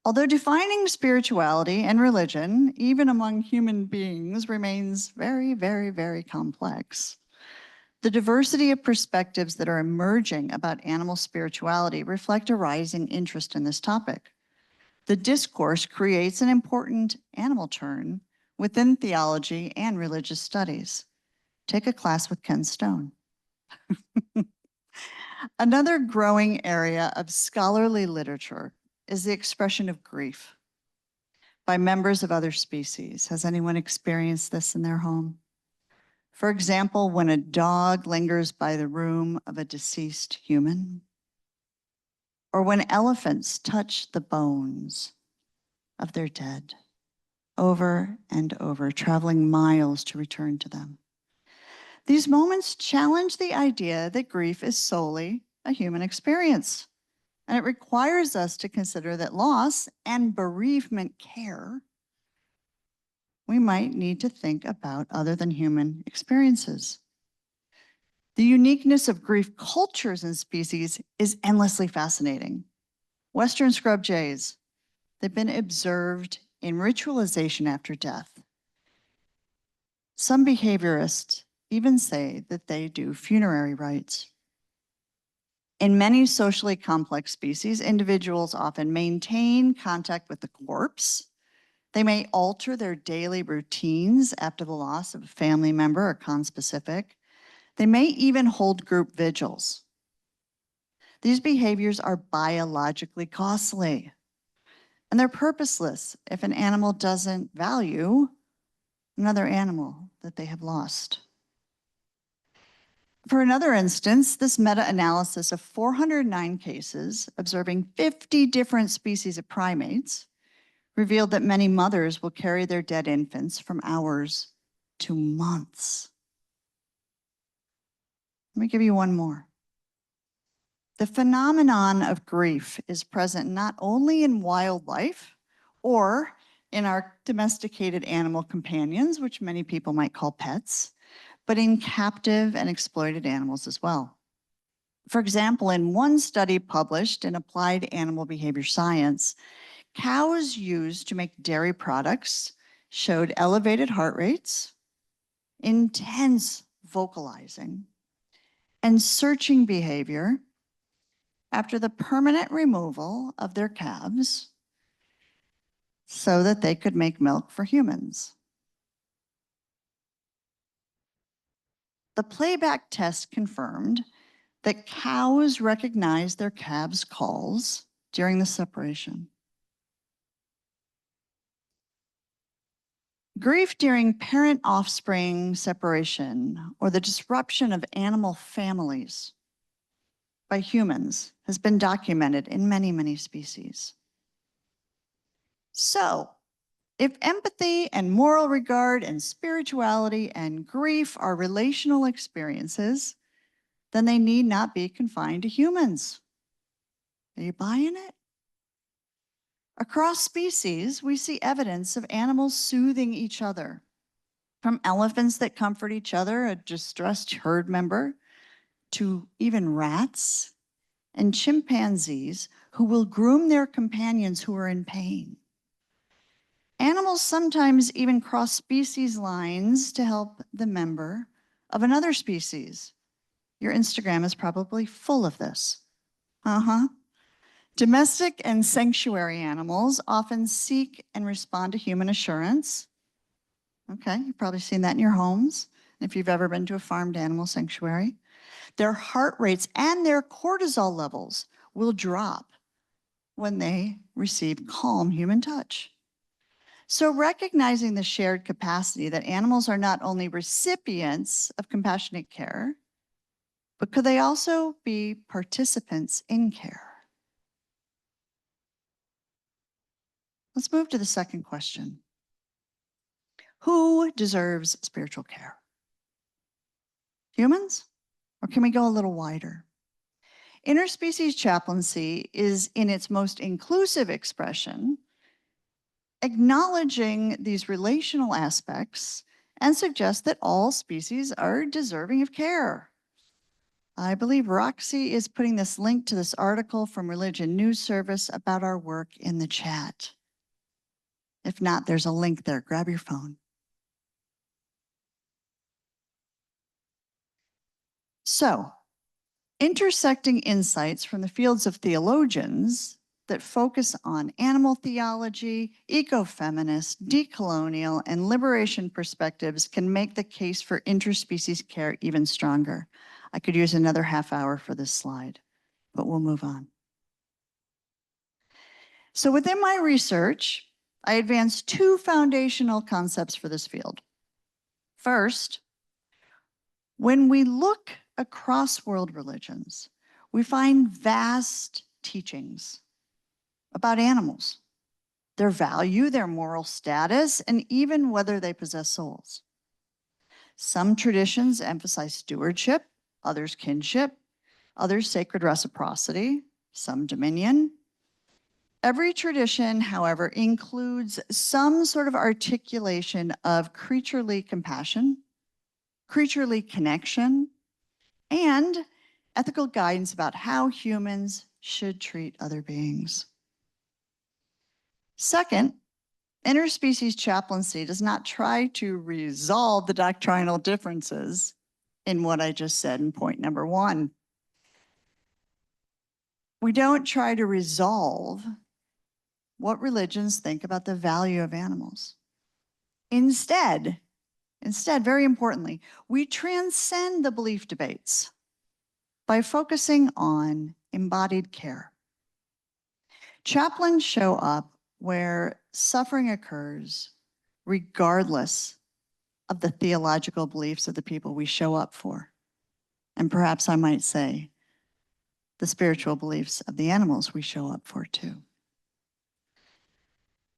Although defining spirituality and religion, even among human beings, remains very, very, very complex, the diversity of perspectives that are emerging about animal spirituality reflect a rising interest in this topic. The discourse creates an important animal turn within theology and religious studies. Take a class with Ken Stone. Another growing area of scholarly literature is the expression of grief by members of other species. Has anyone experienced this in their home? For example, when a dog lingers by the room of a deceased human, or when elephants touch the bones of their dead over and over, traveling miles to return to them. These moments challenge the idea that grief is solely a human experience. And it requires us to consider that loss and bereavement care, we might need to think about other than human experiences. The uniqueness of grief cultures and species is endlessly fascinating. Western scrub jays, they've been observed in ritualization after death. Some behaviorists even say that they do funerary rites. In many socially complex species, individuals often maintain contact with the corpse. They may alter their daily routines after the loss of a family member or conspecific. They may even hold group vigils. These behaviors are biologically costly, and they're purposeless if an animal doesn't value another animal that they have lost. For another instance, this meta-analysis of 409 cases observing 50 different species of primates revealed that many mothers will carry their dead infants from hours to months. Let me give you one more. The phenomenon of grief is present not only in wildlife or in our domesticated animal companions, which many people might call pets, but in captive and exploited animals as well. For example, in one study published in Applied Animal Behavior Science, cows used to make dairy products showed elevated heart rates, intense vocalizing, and searching behavior after the permanent removal of their calves so that they could make milk for humans. The playback test confirmed that cows recognize their calves' calls during the separation. Grief during parent-offspring separation or the disruption of animal families by humans has been documented in many, many species. So, if empathy and moral regard and spirituality and grief are relational experiences, then they need not be confined to humans. Are you buying it? Across species, we see evidence of animals soothing each other, from elephants that comfort each other, a distressed herd member, to even rats and chimpanzees who will groom their companions who are in pain. Animals sometimes even cross species lines to help the member of another species. Your Instagram is probably full of this. Domestic and sanctuary animals often seek and respond to human assurance. Okay, you've probably seen that in your homes, if you've ever been to a farmed animal sanctuary. Their heart rates and their cortisol levels will drop when they receive calm human touch. So recognizing the shared capacity that animals are not only recipients of compassionate care, but could they also be participants in care? Let's move to the second question. Who deserves spiritual care? Humans? Or can we go a little wider? Interspecies chaplaincy is, in its most inclusive expression, acknowledging these relational aspects and suggest that all species are deserving of care. I believe Roxy is putting this link to this article from Religion News Service about our work in the chat. If not, there's a link there. Grab your phone. So, intersecting insights from the fields of theologians that focus on animal theology, ecofeminist, decolonial, and liberation perspectives can make the case for interspecies care even stronger. I could use another half hour for this slide, but we'll move on. So within my research, I advanced two foundational concepts for this field. First, when we look across world religions, we find vast teachings about animals, their value, their moral status, and even whether they possess souls. Some traditions emphasize stewardship, others kinship, others sacred reciprocity, some dominion. Every tradition, however, includes some sort of articulation of creaturely compassion, creaturely connection, and ethical guidance about how humans should treat other beings. Second, interspecies chaplaincy does not try to resolve the doctrinal differences in what I just said in point number one. We don't try to resolve what religions think about the value of animals. Instead, very importantly, we transcend the belief debates by focusing on embodied care. Chaplains show up where suffering occurs regardless of the theological beliefs of the people we show up for. And perhaps I might say, the spiritual beliefs of the animals we show up for too.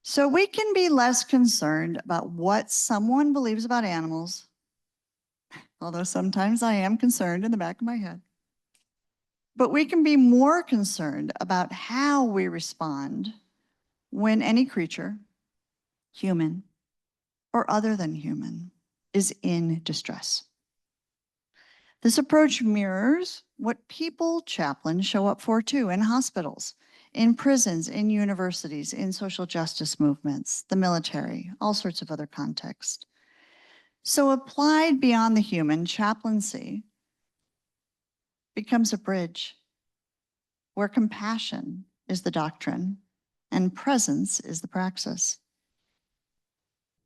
So we can be less concerned about what someone believes about animals, although sometimes I am concerned in the back of my head. But we can be more concerned about how we respond when any creature, human, or other than human, is in distress. This approach mirrors what people chaplains show up for too in hospitals, in prisons, in universities, in social justice movements, the military, all sorts of other contexts. So applied beyond the human, chaplaincy becomes a bridge where compassion is the doctrine and presence is the praxis.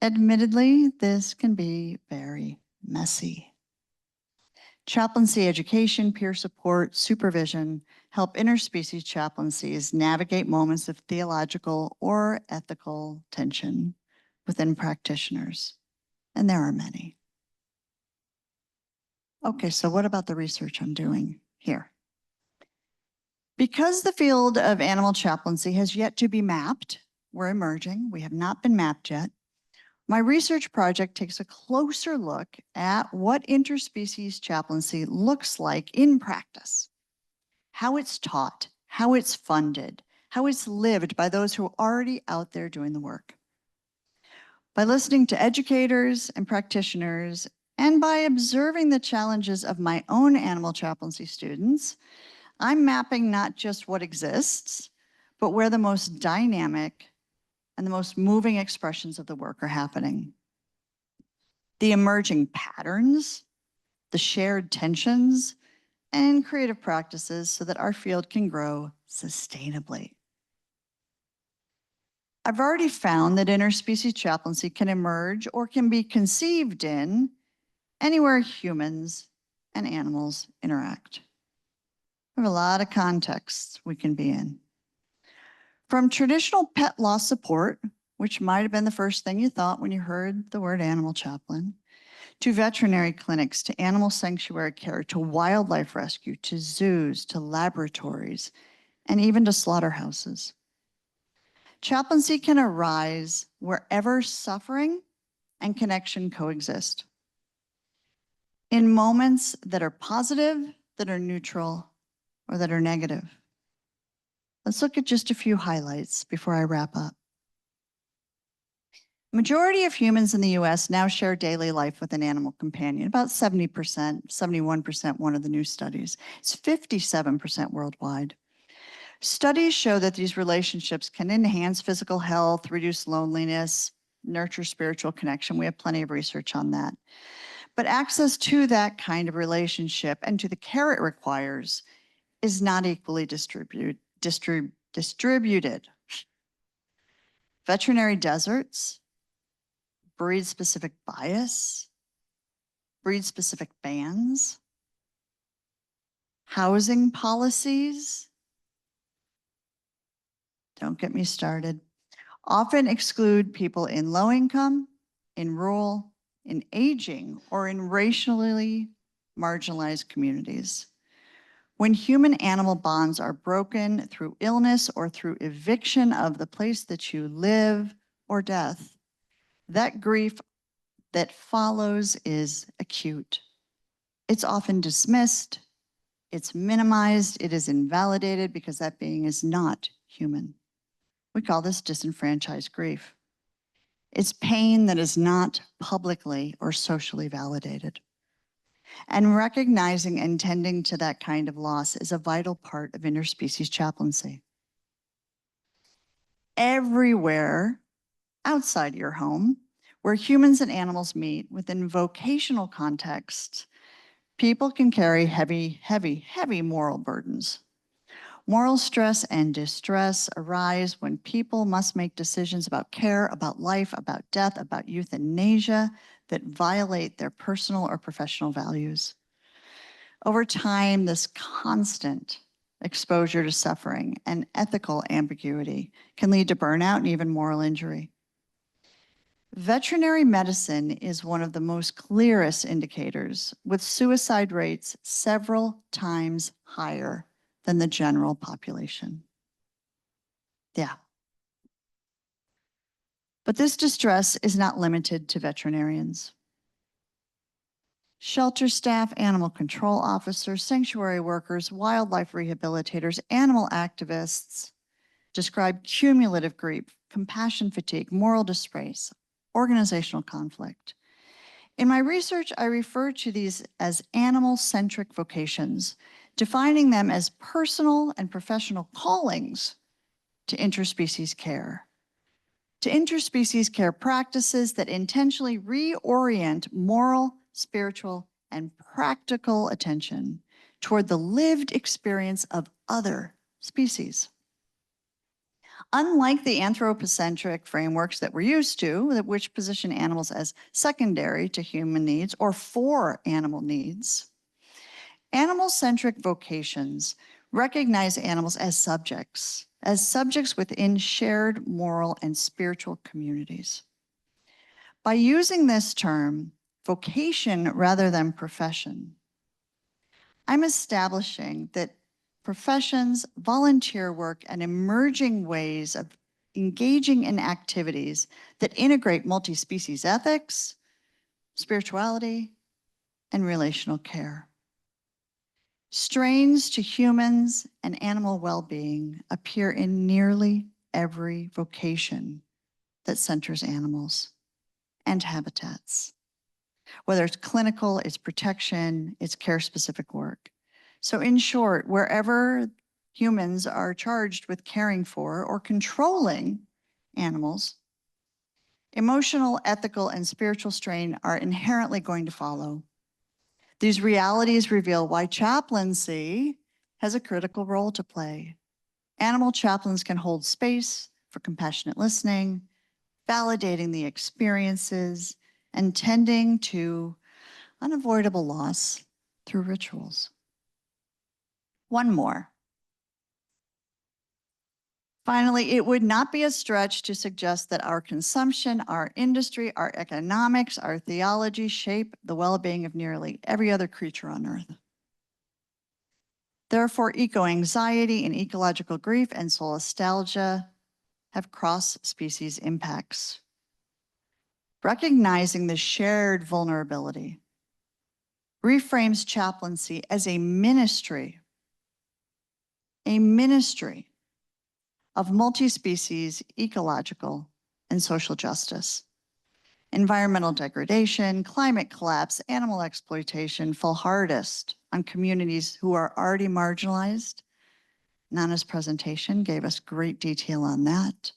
Admittedly, this can be very messy. Chaplaincy education, peer support, supervision help interspecies chaplaincies navigate moments of theological or ethical tension within practitioners, and there are many. Okay, so what about the research I'm doing here? Because the field of animal chaplaincy has yet to be mapped, we're emerging, we have not been mapped yet. My research project takes a closer look at what interspecies chaplaincy looks like in practice, how it's taught, how it's funded, how it's lived by those who are already out there doing the work. By listening to educators and practitioners, and by observing the challenges of my own animal chaplaincy students, I'm mapping not just what exists, but where the most dynamic and the most moving expressions of the work are happening. The emerging patterns, the shared tensions, and creative practices so that our field can grow sustainably. I've already found that interspecies chaplaincy can emerge or can be conceived in anywhere humans and animals interact. We have a lot of contexts we can be in. From traditional pet loss support, which might have been the first thing you thought when you heard the word animal chaplain, to veterinary clinics, to animal sanctuary care, to wildlife rescue, to zoos, to laboratories, and even to slaughterhouses. Chaplaincy can arise wherever suffering and connection coexist. In moments that are positive, that are neutral, or that are negative. Let's look at just a few highlights before I wrap up. Majority of humans in the US now share daily life with an animal companion, about 70%, 71%, one of the new studies. It's 57% worldwide. Studies show that these relationships can enhance physical health, reduce loneliness, nurture spiritual connection. We have plenty of research on that. But access to that kind of relationship and to the care it requires is not equally distributed. Veterinary deserts, breed-specific bias, breed-specific bans, housing policies, don't get me started, often exclude people in low income, in rural, in aging, or in racially marginalized communities. When human-animal bonds are broken through illness or through eviction of the place that you live or death, that grief that follows is acute. It's often dismissed, it's minimized, it is invalidated because that being is not human. We call this disenfranchised grief. It's pain that is not publicly or socially validated. And recognizing and tending to that kind of loss is a vital part of interspecies chaplaincy. Everywhere outside your home, where humans and animals meet within vocational contexts, people can carry heavy, heavy, heavy moral burdens. Moral stress and distress arise when people must make decisions about care, about life, about death, about euthanasia that violate their personal or professional values. Over time, this constant exposure to suffering and ethical ambiguity can lead to burnout and even moral injury. Veterinary medicine is one of the most clearest indicators, with suicide rates several times higher than the general population. Yeah. But this distress is not limited to veterinarians. Shelter staff, animal control officers, sanctuary workers, wildlife rehabilitators, animal activists describe cumulative grief compassion fatigue, moral disgrace, organizational conflict. In my research, I refer to these as animal-centric vocations, defining them as personal and professional callings to interspecies care. To interspecies care practices that intentionally reorient moral, spiritual, and practical attention toward the lived experience of other species. Unlike the anthropocentric frameworks that we're used to, which position animals as secondary to human needs or for animal needs, animal-centric vocations recognize animals as subjects within shared moral and spiritual communities. By using this term, vocation rather than profession, I'm establishing that professions, volunteer work, and emerging ways of engaging in activities that integrate multi-species ethics, spirituality, and relational care. Strains to humans and animal well-being appear in nearly every vocation that centers animals and habitats. Whether it's clinical, it's protection, it's care-specific work. So in short, wherever humans are charged with caring for or controlling animals, emotional, ethical, and spiritual strain are inherently going to follow. These realities reveal why chaplaincy has a critical role to play. Animal chaplains can hold space for compassionate listening, validating the experiences, and tending to unavoidable loss through rituals. One more. Finally, it would not be a stretch to suggest that our consumption, our industry, our economics, our theology shape the well-being of nearly every other creature on Earth. Therefore, eco-anxiety and ecological grief and solastalgia have cross-species impacts. Recognizing the shared vulnerability reframes chaplaincy as a ministry of multi-species, ecological, and social justice. Environmental degradation, climate collapse, animal exploitation fall hardest on communities who are already marginalized. Nana's presentation gave us great detail on that.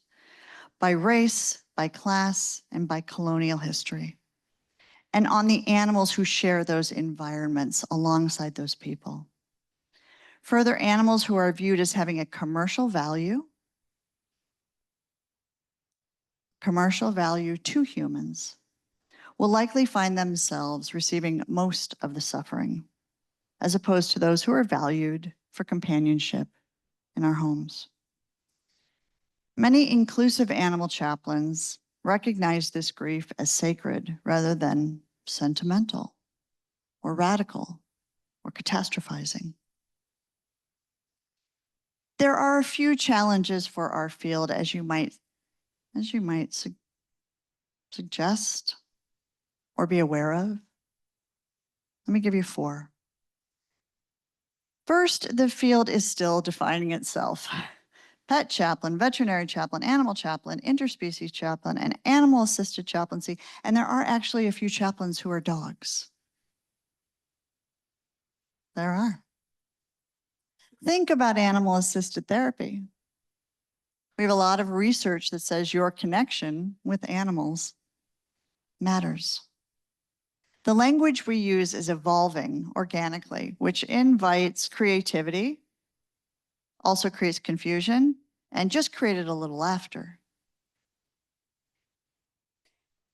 By race, by class, and by colonial history. And on the animals who share those environments alongside those people. Further, animals who are viewed as having a commercial value to humans will likely find themselves receiving most of the suffering, as opposed to those who are valued for companionship in our homes. Many inclusive animal chaplains recognize this grief as sacred rather than sentimental or radical or catastrophizing. There are a few challenges for our field, as you might suggest or be aware of. Let me give you 4. First, the field is still defining itself. Pet chaplain, veterinary chaplain, animal chaplain, interspecies chaplain, and animal-assisted chaplaincy, and there are actually a few chaplains who are dogs. There are. Think about animal-assisted therapy. We have a lot of research that says your connection with animals matters. The language we use is evolving organically, which invites creativity, also creates confusion, and just created a little laughter.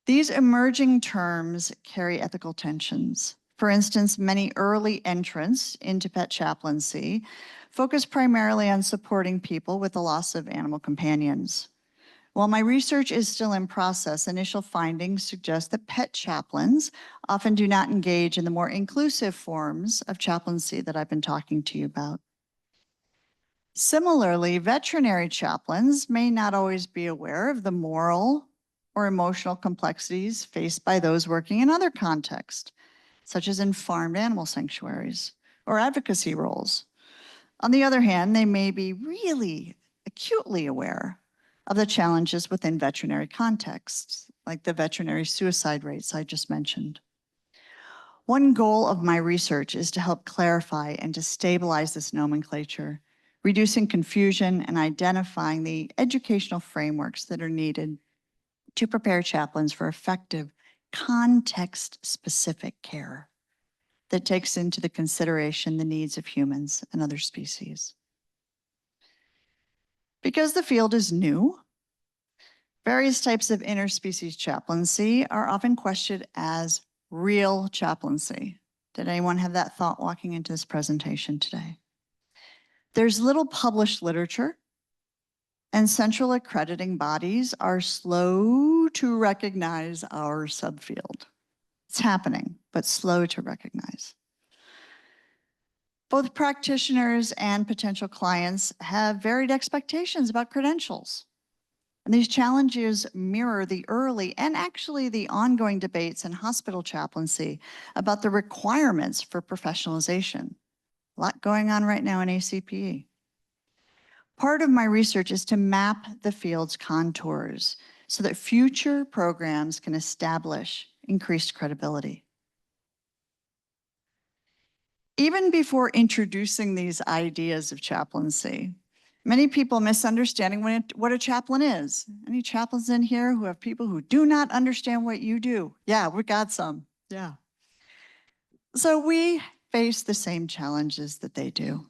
These emerging terms carry ethical tensions. For instance, many early entrants into pet chaplaincy focus primarily on supporting people with the loss of animal companions. While my research is still in process, initial findings suggest that pet chaplains often do not engage in the more inclusive forms of chaplaincy that I've been talking to you about. Similarly, veterinary chaplains may not always be aware of the moral or emotional complexities faced by those working in other contexts, such as in farmed animal sanctuaries or advocacy roles. On the other hand, they may be really acutely aware of the challenges within veterinary contexts, like the veterinary suicide rates I just mentioned. One goal of my research is to help clarify and to stabilize this nomenclature, reducing confusion and identifying the educational frameworks that are needed to prepare chaplains for effective, context-specific care that takes into the consideration the needs of humans and other species. Because the field is new, various types of interspecies chaplaincy are often questioned as real chaplaincy. Did anyone have that thought walking into this presentation today? There's little published literature, and central accrediting bodies are slow to recognize our subfield. It's happening, but slow to recognize. Both practitioners and potential clients have varied expectations about credentials. And these challenges mirror the early and actually the ongoing debates in hospital chaplaincy about the requirements for professionalization. A lot going on right now in ACPE. Part of my research is to map the field's contours so that future programs can establish increased credibility. Even before introducing these ideas of chaplaincy, many people misunderstanding what a chaplain is. Any chaplains in here who have people who do not understand what you do? Yeah, we got some, yeah. So we face the same challenges that they do.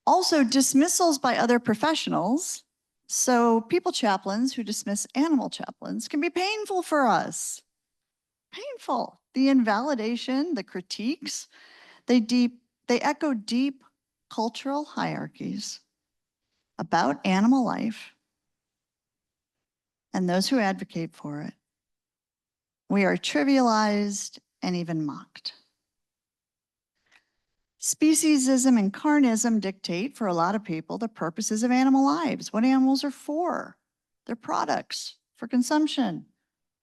Also, dismissals by other professionals. So people chaplains who dismiss animal chaplains can be painful for us. Painful. The invalidation, the critiques, they echo deep cultural hierarchies about animal life and those who advocate for it. We are trivialized and even mocked. Speciesism and carnism dictate for a lot of people the purposes of animal lives, what animals are for. They're products for consumption.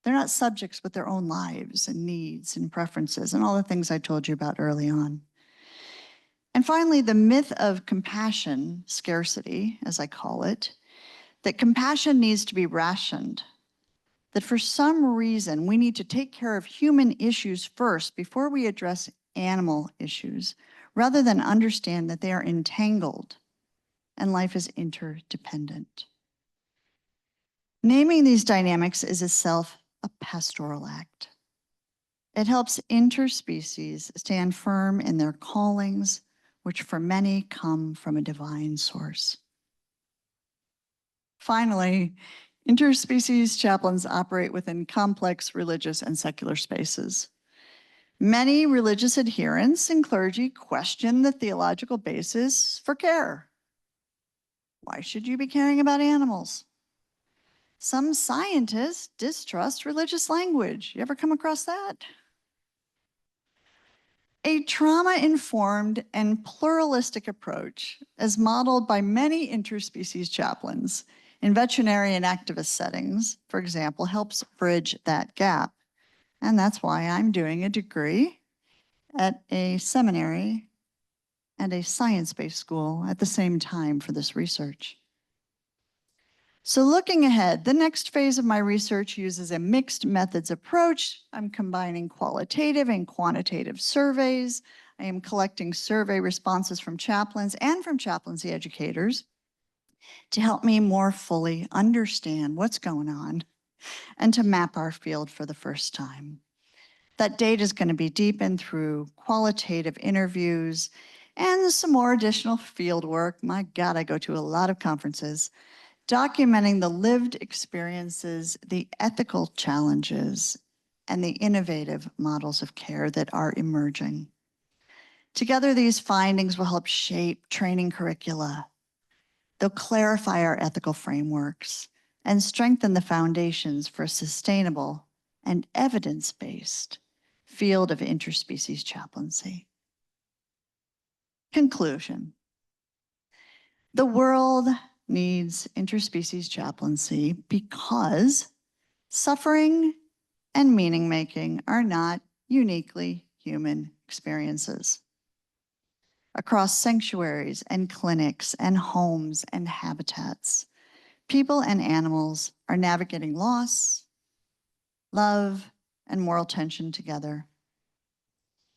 They're not subjects with their own lives and needs and preferences and all the things I told you about early on. And finally, the myth of compassion, scarcity, as I call it, that compassion needs to be rationed, that for some reason we need to take care of human issues first before we address animal issues, rather than understand that they are entangled and life is interdependent. Naming these dynamics is itself a pastoral act. It helps interspecies stand firm in their callings, which for many come from a divine source. Finally, interspecies chaplains operate within complex religious and secular spaces. Many religious adherents and clergy question the theological basis for care. Why should you be caring about animals? Some scientists distrust religious language. You ever come across that? A trauma-informed and pluralistic approach, as modeled by many interspecies chaplains in veterinary and activist settings, for example, helps bridge that gap. And that's why I'm doing a degree at a seminary and a science-based school at the same time for this research. So looking ahead, the next phase of my research uses a mixed methods approach. I'm combining qualitative and quantitative surveys. I am collecting survey responses from chaplains and from chaplaincy educators to help me more fully understand what's going on and to map our field for the first time. That data is going to be deepened through qualitative interviews and some more additional field work. My God, I go to a lot of conferences, documenting the lived experiences, the ethical challenges, and the innovative models of care that are emerging. Together, these findings will help shape training curricula. They'll clarify our ethical frameworks and strengthen the foundations for a sustainable and evidence-based field of interspecies chaplaincy. Conclusion. The world needs interspecies chaplaincy because suffering and meaning-making are not uniquely human experiences. Across sanctuaries and clinics and homes and habitats, people and animals are navigating loss, love, and moral tension together.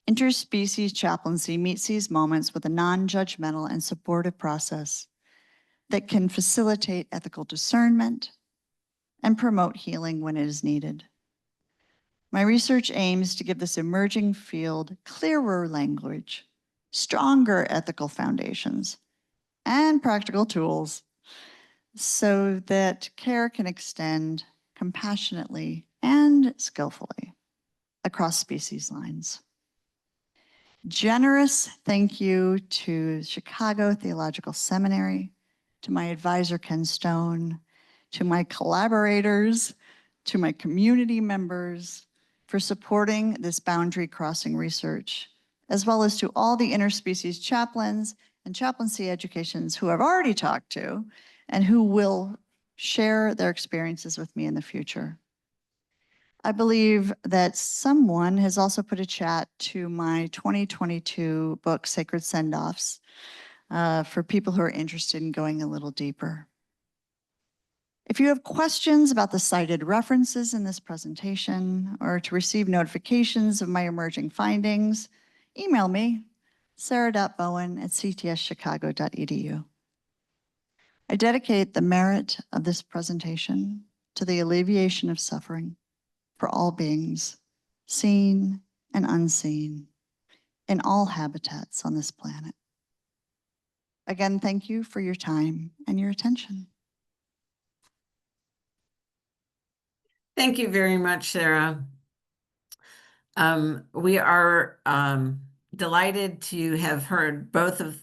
Interspecies chaplaincy meets these moments with a non-judgmental and supportive process that can facilitate ethical discernment and promote healing when it is needed. My research aims to give this emerging field clearer language, stronger ethical foundations, and practical tools so that care can extend compassionately and skillfully across species lines. Generous thank you to Chicago Theological Seminary, to my advisor, Ken Stone, to my collaborators, to my community members for supporting this boundary crossing research, as well as to all the interspecies chaplains and chaplaincy educations who I've already talked to and who will share their experiences with me in the future. I believe that someone has also put a chat to my 2022 book, Sacred Send-Offs, for people who are interested in going a little deeper. If you have questions about the cited references in this presentation or to receive notifications of my emerging findings, email me, sarah.bowen@ctschicago.edu. I dedicate the merit of this presentation to the alleviation of suffering for all beings, seen and unseen, in all habitats on this planet. Again, thank you for your time and your attention.
Thank you very much, Sarah. We are delighted to have heard to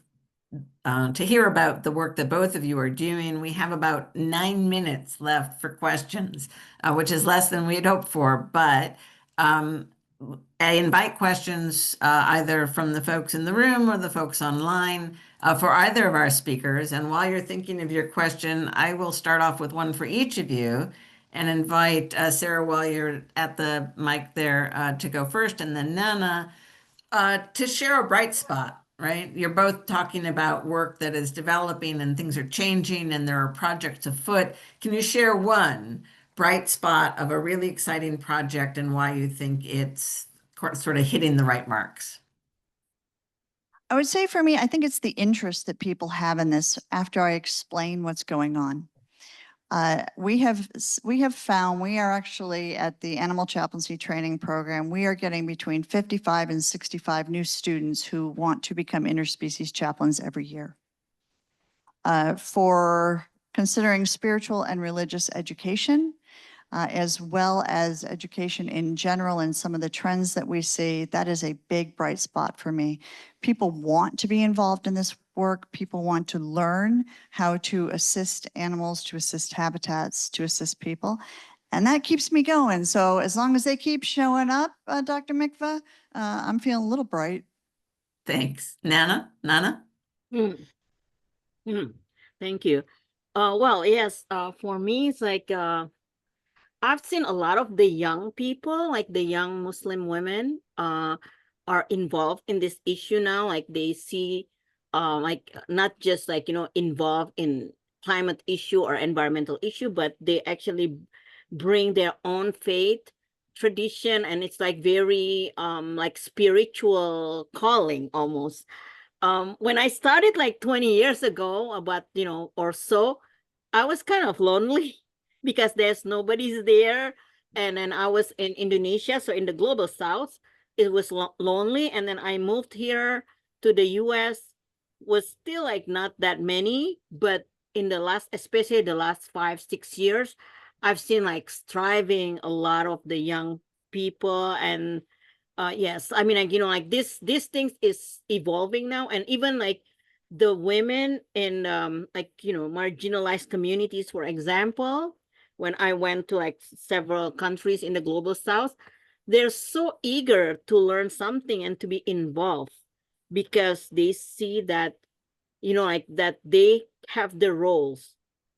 hear about the work that both of you are doing. We have about 9 minutes left for questions, which is less than we had hoped for, but I invite questions either from the folks in the room or the folks online for either of our speakers. And while you're thinking of your question, I will start off with one for each of you and invite Sarah, while you're at the mic there, to go first, and then Nana to share a bright spot, right? You're both talking about work that is developing and things are changing and there are projects afoot. Can you share one bright spot of a really exciting project and why you think it's sort of hitting the right marks?
I would say for me, I think it's the interest that people have in this after I explain what's going on. We have found, we are actually at the Animal Chaplaincy Training Program, we are getting between 55 and 65 new students who want to become interspecies chaplains every year. For considering spiritual and religious education, as well as education in general and some of the trends that we see, that is a big bright spot for me. People want to be involved in this work. People want to learn how to assist animals, to assist habitats, to assist people. And that keeps me going. So as long as they keep showing up, Dr. Mikva, I'm feeling a little bright.
Thanks. Nana?
Thank you. Well, yes, for me, it's like I've seen a lot of the young people, like the young Muslim women, are involved in this issue now. Like they see, like not just like, involved in climate issue or environmental issue, but they actually bring their own faith tradition, and it's like very like spiritual calling almost. When I started like 20 years ago, about or so, I was kind of lonely because there's nobody's there. And then I was in Indonesia, so in the global south, it was lonely. And then I moved here to the US, was still like not that many, but in the last, especially the last 5-6 years, I've seen like striving a lot of the young people. And yes, I mean, like, like this things is evolving now. And even like the women in like, marginalized communities, for example, when I went to like several countries in the global south, they're so eager to learn something and to be involved because they see that, like that they have the roles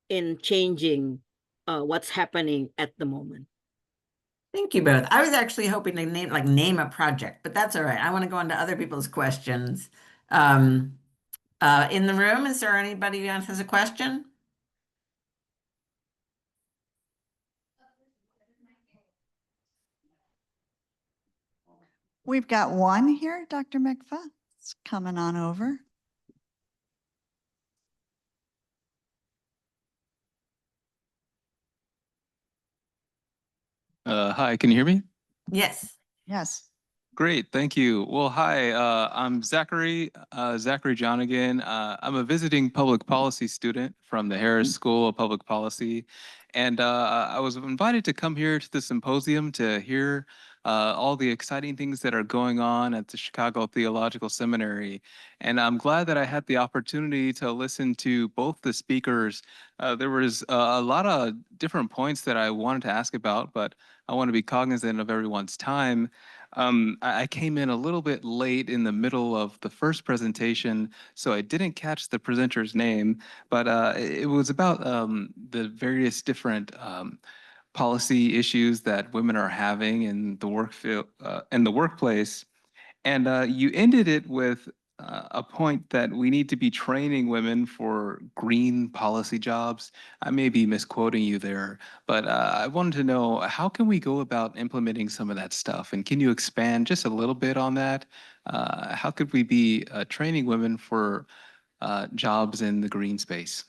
in changing what's happening at the moment.
Thank you both. I was actually hoping to name a project, but that's all right. I want to go on to other people's questions. In the room, is there anybody who has a question?
We've got one here, Dr. Mikva. It's coming on over.
Hi, can you hear me?
Yes.
Yes.
Great, thank you. Well, hi, I'm Zachary John again. I'm a visiting public policy student from the Harris School of Public Policy. And I was invited to come here to the symposium to hear all the exciting things that are going on at the Chicago Theological Seminary. And I'm glad that I had the opportunity to listen to both the speakers. There was a lot of different points that I wanted to ask about, but I want to be cognizant of everyone's time. I came in a little bit late in the middle of the first presentation, so I didn't catch the presenter's name, but it was about the various different policy issues that women are having in the work field, in the workplace. And you ended it with a point that we need to be training women for green policy jobs. I may be misquoting you there, but I wanted to know, how can we go about implementing some of that stuff? And can you expand just a little bit on that? How could we be training women for jobs in the green space?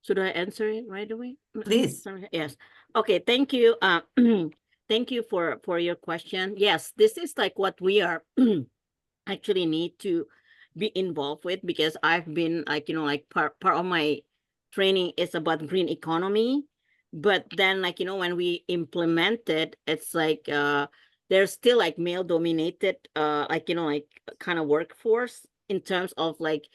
Should I answer it right away?
Please.
Sorry. Yes. Okay. Thank you. Thank you for your question. Yes, this is like what we are actually need to be involved with, because I've been like, like part of my training is about green economy. But then like, when we implement it, it's like there's still like male dominated like, like kind of workforce in terms of like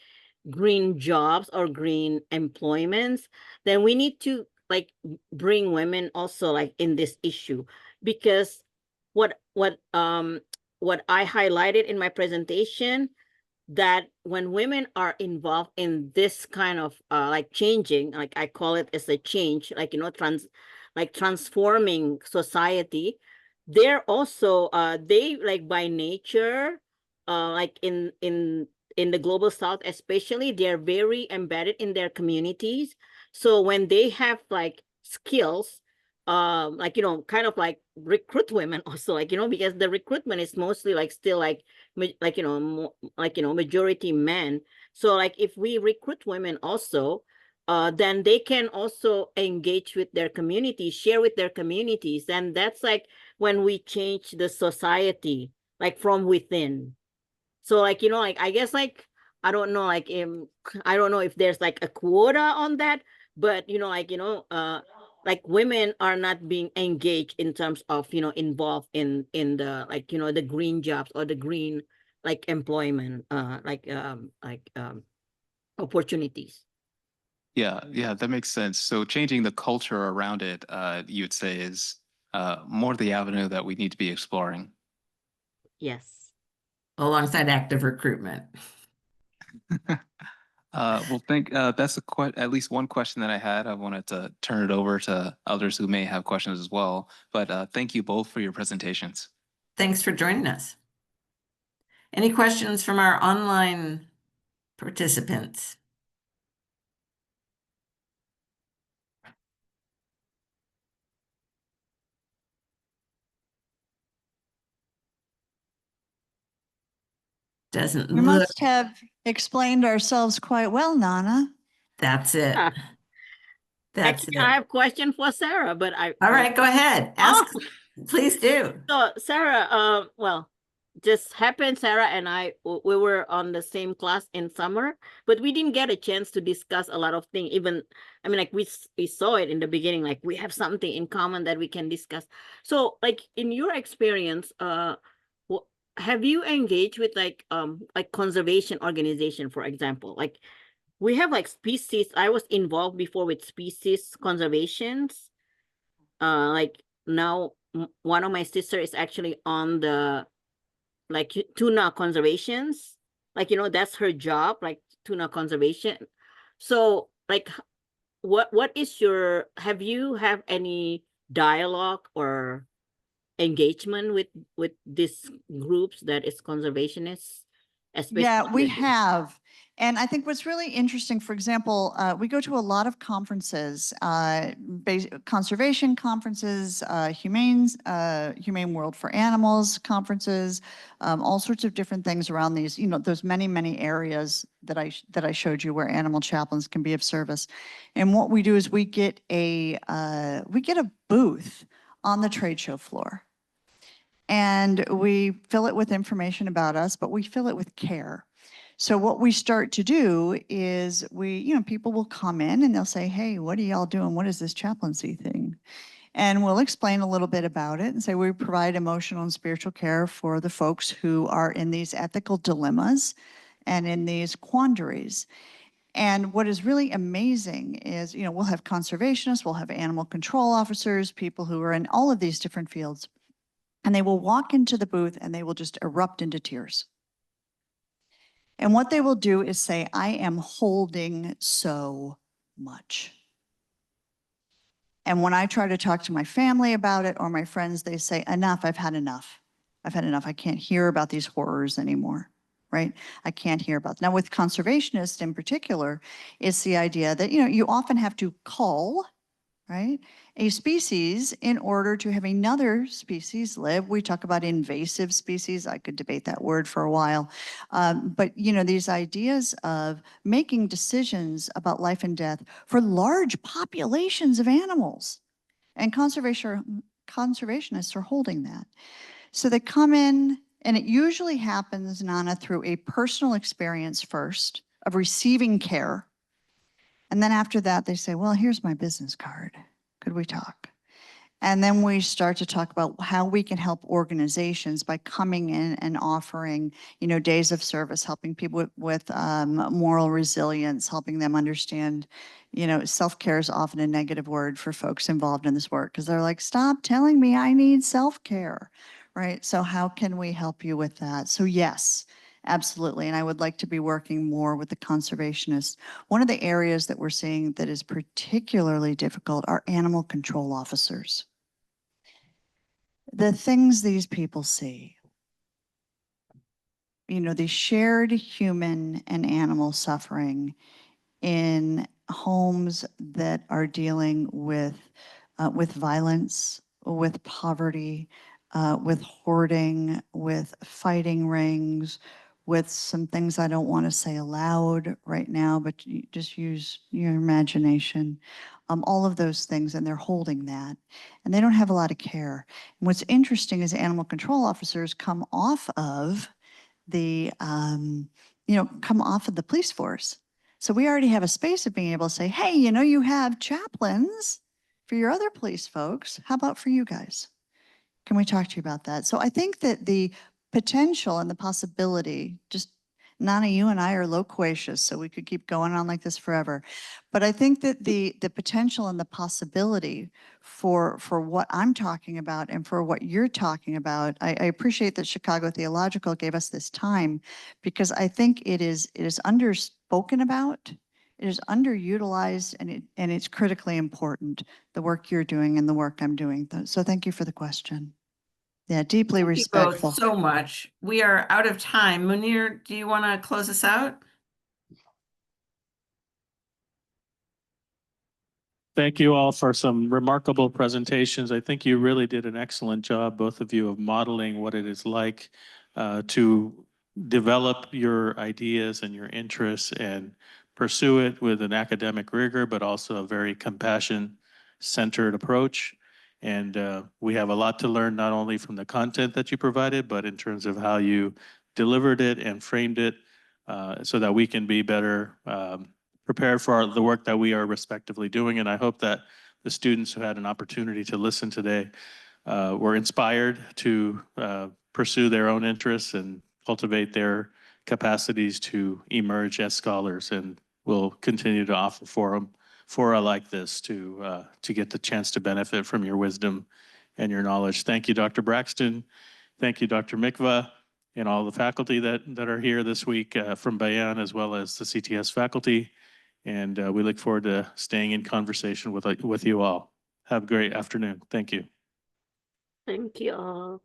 green jobs or green employments. Then we need to like bring women also like in this issue, because what I highlighted in my presentation, that when women are involved in this kind of like changing, like I call it as a change, like transforming society, they're also they like by nature like in the global south especially, they're very embedded in their communities. So when they have like skills, like kind of like recruit women also, like because the recruitment is mostly like still like majority men. So like if we recruit women also, then they can also engage with their communities, share with their communities, and that's like when we change the society like from within. So like like I guess like I don't know like I don't know if there's like a quota on that, but like women are not being engaged in terms of involved in the like the green jobs or the green like employment opportunities.
Yeah, that makes sense. So changing the culture around it, you would say, is more the avenue that we need to be exploring.
Yes.
Alongside active recruitment.
Well, that's at least one question that I had. I wanted to turn it over to others who may have questions as well. But thank you both for your presentations.
Thanks for joining us. Any questions from our online participants? Doesn't
We
look,
must have explained ourselves quite well, Nana.
that's it. That's
Actually,
it.
I have a question for Sarah, but
All right, go ahead. Ask, please do.
So Sarah, well, just happened, Sarah and I, we were on the same class in summer, but we didn't get a chance to discuss a lot of things. Even, I mean, like we saw it in the beginning, like we have something in common that we can discuss. So like in your experience, have you engaged with like conservation organization, for example? Like we have like species, I was involved before with species conservations. Like now one of my sisters is actually on the like tuna conservations, like that's her job, like tuna conservation. So like what is your, have you have any dialogue or engagement with these groups that is conservationists, especially.
Yeah, we
with-
have. And I think what's really interesting, for example, we go to a lot of conferences, conservation conferences, Humane World for Animals conferences, all sorts of different things around these, those many, many areas that I showed you where animal chaplains can be of service. And what we do is we get a booth on the trade show floor. And we fill it with information about us, but we fill it with care. So what we start to do is people will come in and they'll say, hey, what are y'all doing? What is this chaplaincy thing? And we'll explain a little bit about it and say we provide emotional and spiritual care for the folks who are in these ethical dilemmas and in these quandaries. And what is really amazing is, we'll have conservationists, we'll have animal control officers, people who are in all of these different fields. And they will walk into the booth and they will just erupt into tears. And what they will do is say, I am holding so much. And when I try to talk to my family about it or my friends, they say, enough, I've had enough. I've had enough. I can't hear about these horrors anymore, right? I can't hear about them. Now with conservationists in particular, it's the idea that, you often have to cull, right, a species in order to have another species live. We talk about invasive species. I could debate that word for a while. But, these ideas of making decisions about life and death for large populations of animals. And conservationists are holding that. So they come in, and it usually happens, Nana, through a personal experience first of receiving care. And then after that, they say, well, here's my business card. Could we talk? And then we start to talk about how we can help organizations by coming in and offering, days of service, helping people with moral resilience, helping them understand, self-care is often a negative word for folks involved in this work because they're like, stop telling me I need self-care, right? So how can we help you with that? So yes, absolutely. And I would like to be working more with the conservationists. One of the areas that we're seeing that is particularly difficult are animal control officers. The things these people see, the shared human and animal suffering in homes that are dealing with violence, with poverty, with hoarding, with fighting rings, with some things I don't want to say aloud right now, but you just use your imagination. All of those things, and they're holding that. And they don't have a lot of care. And what's interesting is animal control officers come off of the, come off of the police force. So we already have a space of being able to say, hey, you have chaplains for your other police folks. How about for you guys? Can we talk to you about that? So I think that the potential and the possibility, just Nana, you and I are loquacious, so we could keep going on like this forever. But I think that the potential and the possibility for what I'm talking about and for what you're talking about, I appreciate that Chicago Theological gave us this time because I think it is underspoken about, it is underutilized, and it's critically important, the work you're doing and the work I'm doing. So thank you for the question. Yeah, deeply
Thank you
respectful.
both so much. We are out of time. Munir, do you want to close us out?
Thank you all for some remarkable presentations. I think you really did an excellent job, both of you, of modeling what it is like to develop your ideas and your interests and pursue it with an academic rigor, but also a very compassion-centered approach. And we have a lot to learn, not only from the content that you provided, but in terms of how you delivered it and framed it so that we can be better prepared for the work that we are respectively doing. And I hope that the students who had an opportunity to listen today were inspired to pursue their own interests and cultivate their capacities to emerge as scholars. And we'll continue to offer fora like this to get the chance to benefit from your wisdom and your knowledge. Thank you, Dr. Braxton. Thank you, Dr. Mikva, and all the faculty that are here this week from Bayan, as well as the CTS faculty. And we look forward to staying in conversation with you all. Have a great afternoon. Thank you.
Thank you all.